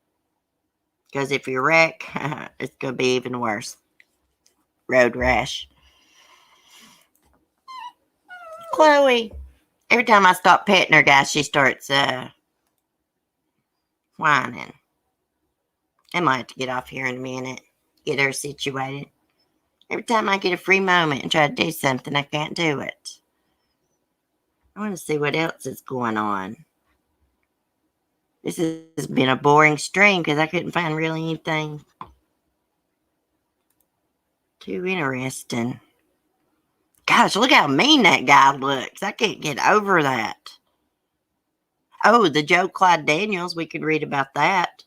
Speaker 1: Because if you wreck, it's going to be even worse. Road rash. Chloe. Every time I stop petting her, guys, she starts whining. I might have to get off here in a minute. Get her situated. Every time I get a free moment and try to do something, I can't do it. I want to see what else is going on. This has been a boring stream because I couldn't find really anything too interesting. Gosh, look how mean that guy looks. I can't get over that. Oh, the Joe Clyde Daniels. We could read about that.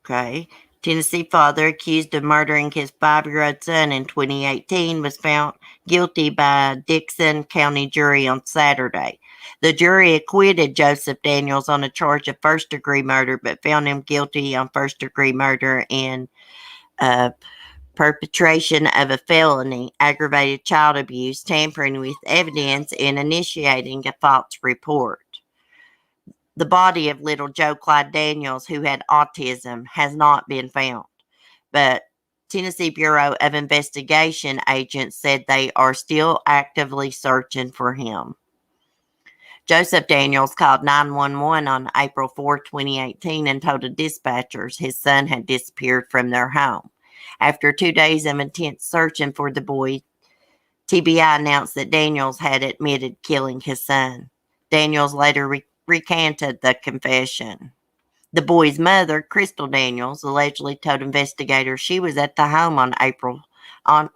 Speaker 1: Okay. Tennessee father accused of murdering his 5-year-old son in 2018 was found guilty by a Dixon County jury on Saturday. The jury acquitted Joseph Daniels on a charge of first-degree murder, but found him guilty on first-degree murder and perpetration of a felony, aggravated child abuse, tampering with evidence, and initiating a false report. The body of little Joe Clyde Daniels, who had autism, has not been found, but Tennessee Bureau of Investigation agents said they are still actively searching for him. Joseph Daniels called 911 on April 4, 2018 and told the dispatchers his son had disappeared from their home. After 2 days of intense searching for the boy, TBI announced that Daniels had admitted killing his son. Daniels later recanted the confession. The boy's mother, Crystal Daniels, allegedly told investigators she was at the home on April 4th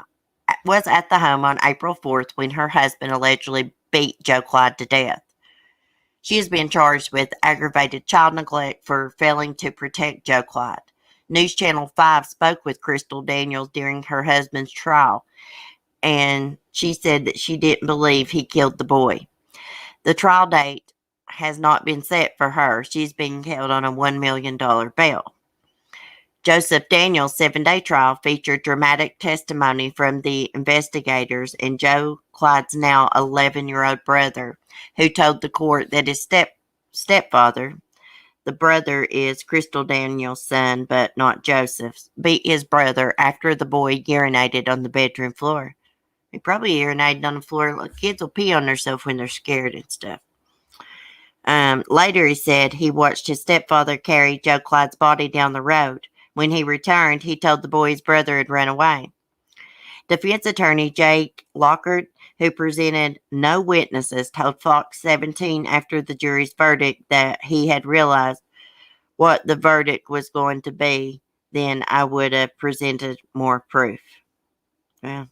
Speaker 1: when her husband allegedly beat Joe Clyde to death. She has been charged with aggravated child neglect for failing to protect Joe Clyde. News Channel 5 spoke with Crystal Daniels during her husband's trial, and she said that she didn't believe he killed the boy. The trial date has not been set for her. She's being held on a $1 million bail. Joseph Daniels' 7-day trial featured dramatic testimony from the investigators and Joe Clyde's now 11-year-old brother, who told the court that his stepfather, the brother is Crystal Daniels' son, but not Joseph's, beat his brother after the boy urinated on the bedroom floor. He probably urinated on the floor. Like kids will pee on themselves when they're scared and stuff. Later, he said he watched his stepfather carry Joe Clyde's body down the road. When he returned, he told the boy his brother had run away. Defense attorney Jake Lockhart, who presented no witnesses, told Fox 17 after the jury's verdict that he had realized what the verdict was going to be, then I would have presented more proof. Well,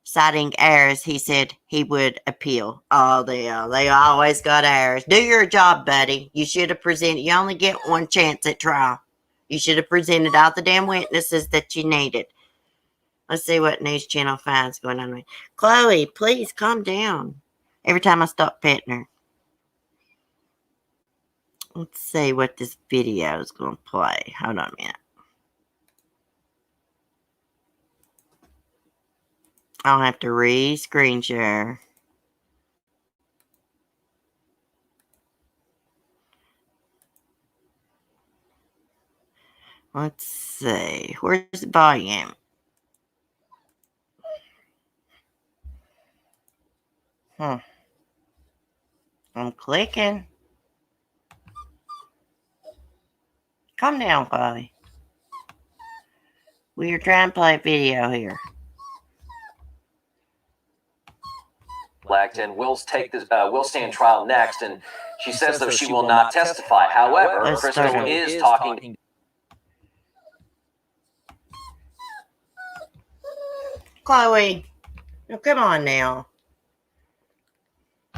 Speaker 1: citing errors, he said he would appeal. Oh, they always got errors. Do your job, buddy. You should have presented. You only get one chance at trial. You should have presented all the damn witnesses that you needed. Let's see what News Channel 5 is going on with. Chloe, please calm down. Every time I stop petting her. Let's see what this video is going to play. Hold on a minute. I'll have to re-screen share. Let's see. Where's the volume? I'm clicking. Calm down, Chloe. We are trying to play a video here.
Speaker 5: And will stand trial next, and she says though she will not testify. However, Crystal is talking.
Speaker 1: Chloe, oh, come on now.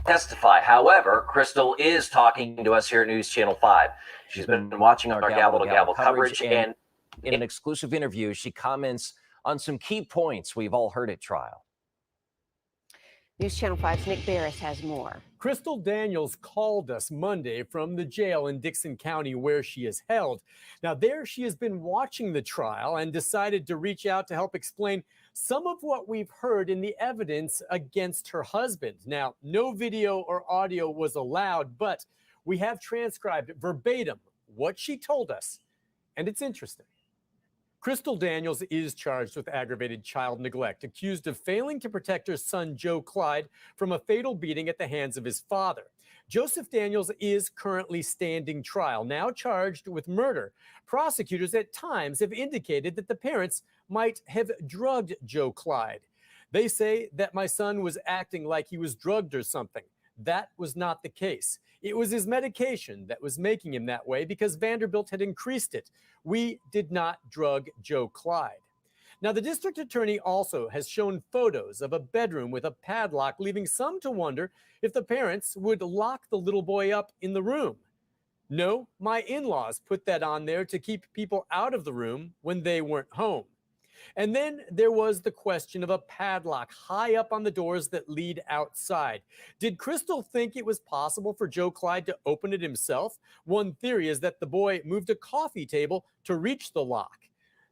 Speaker 5: Testify. However, Crystal is talking to us here at News Channel 5. She's been watching our Gavel to Gavel coverage, and
Speaker 6: in an exclusive interview, she comments on some key points we've all heard at trial.
Speaker 7: News Channel 5's Nick Barris has more.
Speaker 8: Crystal Daniels called us Monday from the jail in Dixon County where she is held. Now, there she has been watching the trial and decided to reach out to help explain some of what we've heard in the evidence against her husband. Now, no video or audio was allowed, but we have transcribed verbatim what she told us, and it's interesting. Crystal Daniels is charged with aggravated child neglect, accused of failing to protect her son, Joe Clyde, from a fatal beating at the hands of his father. Joseph Daniels is currently standing trial, now charged with murder. Prosecutors at times have indicated that the parents might have drugged Joe Clyde. They say that my son was acting like he was drugged or something. That was not the case. It was his medication that was making him that way because Vanderbilt had increased it. We did not drug Joe Clyde. Now, the district attorney also has shown photos of a bedroom with a padlock, leaving some to wonder if the parents would lock the little boy up in the room. No, my in-laws put that on there to keep people out of the room when they weren't home. And then there was the question of a padlock high up on the doors that lead outside. Did Crystal think it was possible for Joe Clyde to open it himself? One theory is that the boy moved a coffee table to reach the lock.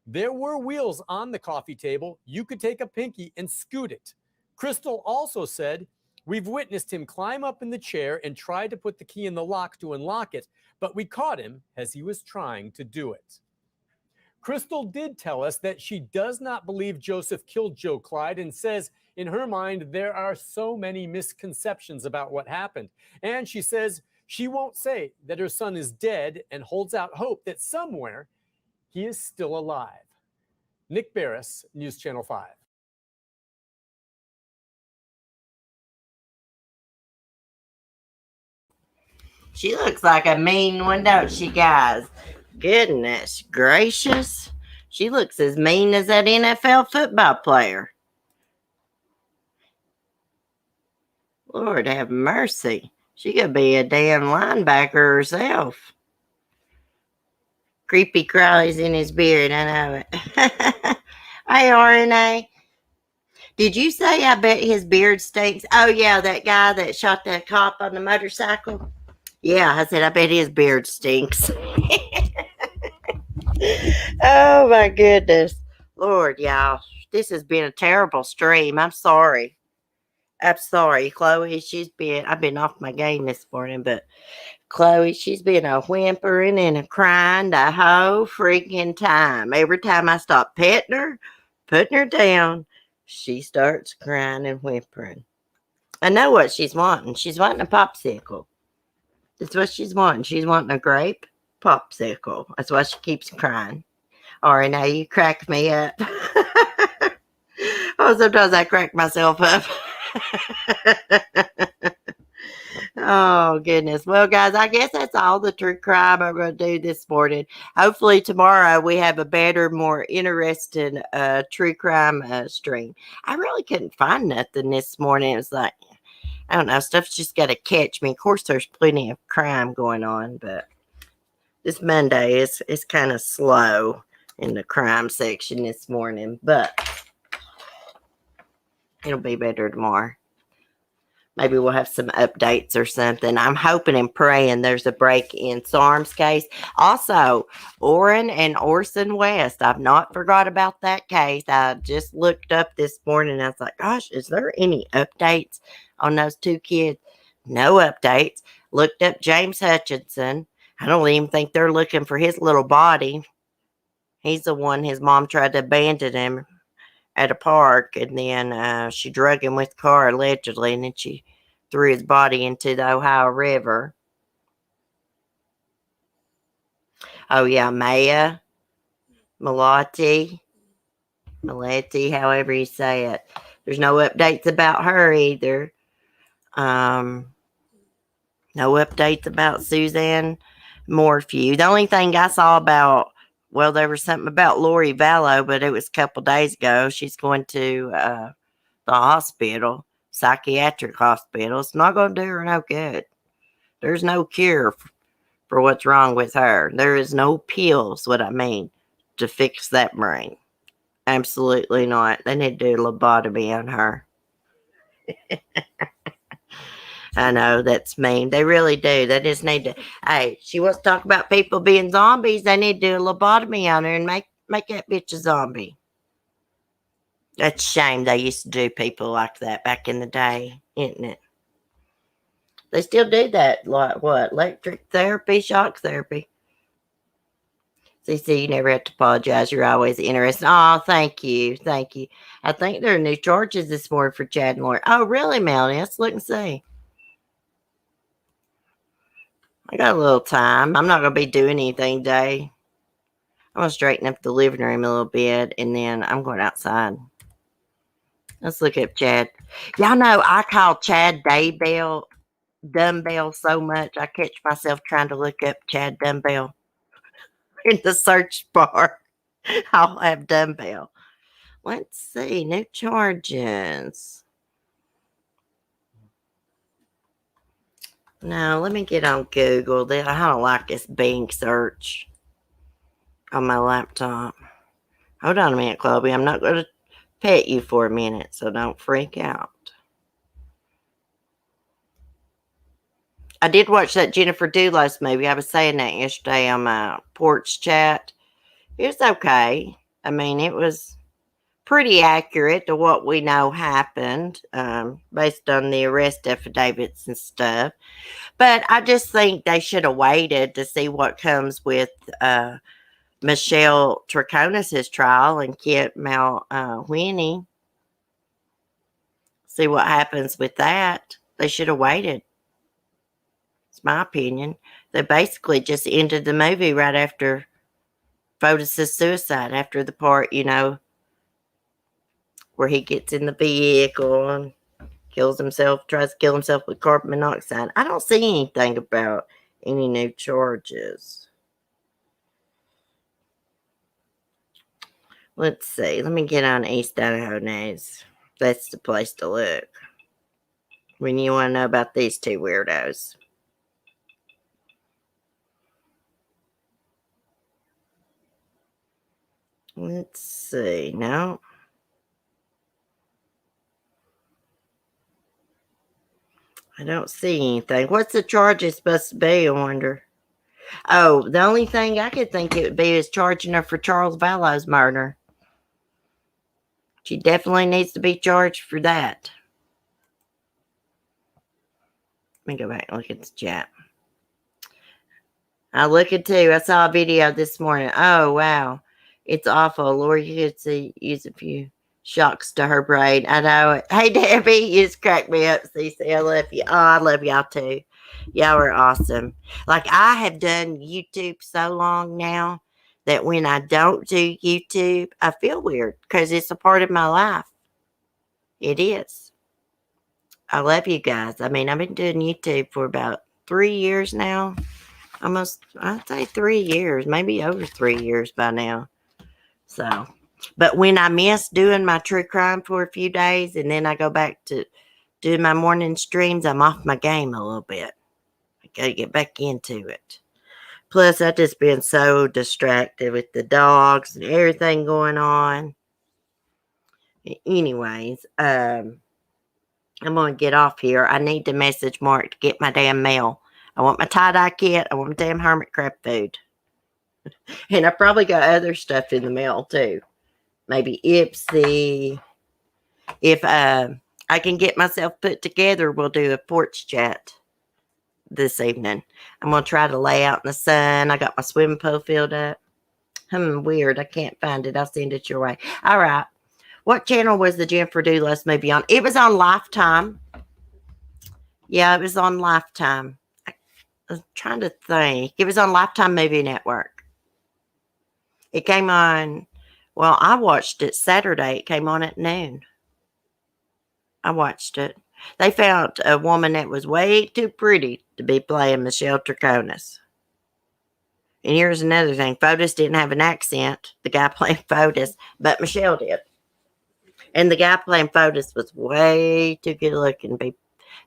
Speaker 8: There were wheels on the coffee table. You could take a pinky and scoot it. Crystal also said, "We've witnessed him climb up in the chair and try to put the key in the lock to unlock it, but we caught him as he was trying to do it." Crystal did tell us that she does not believe Joseph killed Joe Clyde and says in her mind there are so many misconceptions about what happened. And she says she won't say that her son is dead and holds out hope that somewhere he is still alive. Nick Barris, News Channel 5.
Speaker 1: She looks like a mean one, don't she, guys? Goodness gracious. She looks as mean as that NFL football player. Lord have mercy. She could be a damn linebacker herself. Creepy crawlies in his beard, I know it. Hey, RNA. Did you say I bet his beard stinks? Oh, yeah, that guy that shot that cop on the motorcycle? Yeah, I said, I bet his beard stinks. Oh, my goodness. Lord, y'all, this has been a terrible stream. I'm sorry. I'm sorry, Chloe. I've been off my game this morning, but Chloe, she's been a whimpering and a crying the whole freaking time. Every time I stop petting her, putting her down, she starts crying and whimpering. I know what she's wanting. She's wanting a popsicle. That's what she's wanting. She's wanting a grape popsicle. That's why she keeps crying. Or now you crack me up. Oh, sometimes I crack myself up. Oh, goodness. Well, guys, I guess that's all the true crime I'm going to do this morning. Hopefully, tomorrow we have a better, more interesting true crime stream. I really couldn't find nothing this morning. It was like, I don't know, stuff's just got to catch me. Of course, there's plenty of crime going on, but this Monday is kind of slow in the crime section this morning, but it'll be better tomorrow. Maybe we'll have some updates or something. I'm hoping and praying there's a break in Sarm's case. Also, Orrin and Orson West. I've not forgot about that case. I just looked up this morning and I was like, gosh, is there any updates on those two kids? No updates. Looked up James Hutchinson. I don't even think they're looking for his little body. He's the one his mom tried to abandon him at a park, and then she drug him with a car allegedly, and then she threw his body into the Ohio River. Oh yeah, Maya Malati, however you say it. There's no updates about her either. No updates about Suzanne Morphew. The only thing I saw about, well, there was something about Lori Vallow, but it was a couple days ago. She's going to the hospital, psychiatric hospital. It's not going to do her no good. There's no cure for what's wrong with her. There is no pills, what I mean, to fix that brain. Absolutely not. They need to do a lobotomy on her. I know that's mean. They really do. They just need to. Hey, she wants to talk about people being zombies. They need to do a lobotomy on her and make that bitch a zombie. That's a shame they used to do people like that back in the day, isn't it? They still do that. Like what? Electric therapy, shock therapy. CC, you never have to apologize. You're always interested. Oh, thank you. Thank you. I think there are new charges this morning for Chad and Lori. Oh, really, Melanie? Let's look and see. I got a little time. I'm not going to be doing anything today. I'm going to straighten up the living room a little bit, and then I'm going outside. Let's look up Chad. Y'all know I call Chad Dumbbell so much. I catch myself trying to look up Chad Dumbbell in the search bar. I'll have Dumbbell. Let's see. New charges. No, let me get on Google. I don't like this Bing search on my laptop. Hold on a minute, Chloe. I'm not going to pet you for a minute, so don't freak out. I did watch that Jennifer Doulos movie. I was saying that yesterday on my porch chat. It was okay. I mean, it was pretty accurate to what we know happened, based on the arrest affidavits and stuff. But I just think they should have waited to see what comes with Michelle Troconis' trial and Kit Malwini. See what happens with that. They should have waited. It's my opinion. They basically just ended the movie right after Fotis' suicide, after the part, where he gets in the vehicle and tries to kill himself with carbon monoxide. I don't see anything about any new charges. Let's see. Let me get on East Idaho News. That's the place to look when you want to know about these two weirdos. Let's see. No. I don't see anything. What's the charges supposed to be, I wonder? Oh, the only thing I could think it would be is charging her for Charles Vallow's murder. She definitely needs to be charged for that. Let me go back and look at the chat. I look at too. I saw a video this morning. Oh wow, it's awful. Lord, you could see use a few shocks to her brain. I know it. Hey Debbie, you just cracked me up. CC, I love you. Oh, I love y'all too. Y'all are awesome. Like I have done YouTube so long now that when I don't do YouTube, I feel weird because it's a part of my life. It is. I love you guys. I mean, I've been doing YouTube for about 3 years now. Almost, I'd say 3 years, maybe over 3 years by now. So, but when I miss doing my true crime for a few days and then I go back to doing my morning streams, I'm off my game a little bit. I gotta get back into it. Plus, I've just been so distracted with the dogs and everything going on. Anyways, I'm going to get off here. I need to message Mark to get my damn mail. I want my tie-dye kit. I want my damn hermit crab food. And I probably got other stuff in the mail too. Maybe Ipsy. If I can get myself put together, we'll do a porch chat this evening. I'm going to try to lay out in the sun. I got my swimming pool filled up. Weird. I can't find it. I'll send it your way. All right. What channel was the Jennifer Doolittle movie on? It was on Lifetime. Yeah, it was on Lifetime. I was trying to think. It was on Lifetime Movie Network. It came on, well, I watched it Saturday. It came on at noon. I watched it. They found a woman that was way too pretty to be playing Michelle Troconis. And here's another thing. Fotis didn't have an accent, the guy playing Fotis, but Michelle did. And the guy playing Fotis was way too good looking to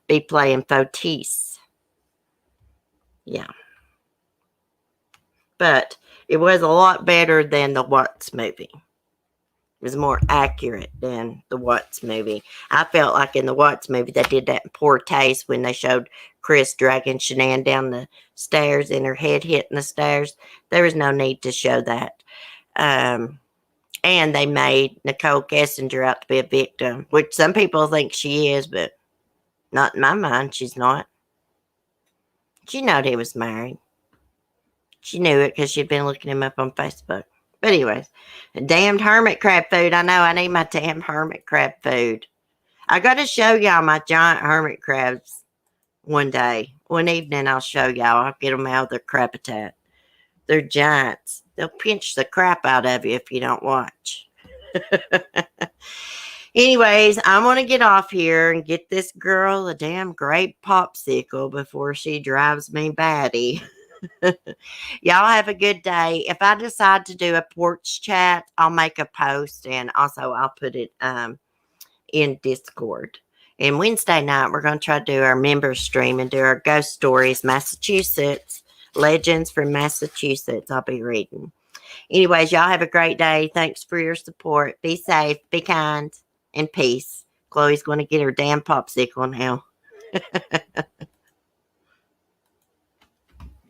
Speaker 1: be playing Fotis. Yeah. But it was a lot better than the Watts movie. It was more accurate than the Watts movie. I felt like in the Watts movie they did that in poor taste when they showed Chris dragging Shanann down the stairs and her head hitting the stairs. There was no need to show that. And they made Nicole Kessinger out to be a victim, which some people think she is, but not in my mind, she's not. She knew he was married. She knew it because she'd been looking him up on Facebook. But anyways, damned hermit crab food. I know I need my damn hermit crab food. I got to show y'all my giant hermit crabs one day. One evening I'll show y'all. I'll get them out of their crabitat. They're giants. They'll pinch the crap out of you if you don't watch. Anyways, I'm going to get off here and get this girl a damn grape popsicle before she drives me batty. Y'all have a good day. If I decide to do a porch chat, I'll make a post and also I'll put it in Discord. And Wednesday night, we're going to try to do our members stream and do our ghost stories, Massachusetts, legends from Massachusetts. I'll be reading. Anyways, y'all have a great day. Thanks for your support. Be safe, be kind, and peace. Chloe's going to get her damn popsicle now.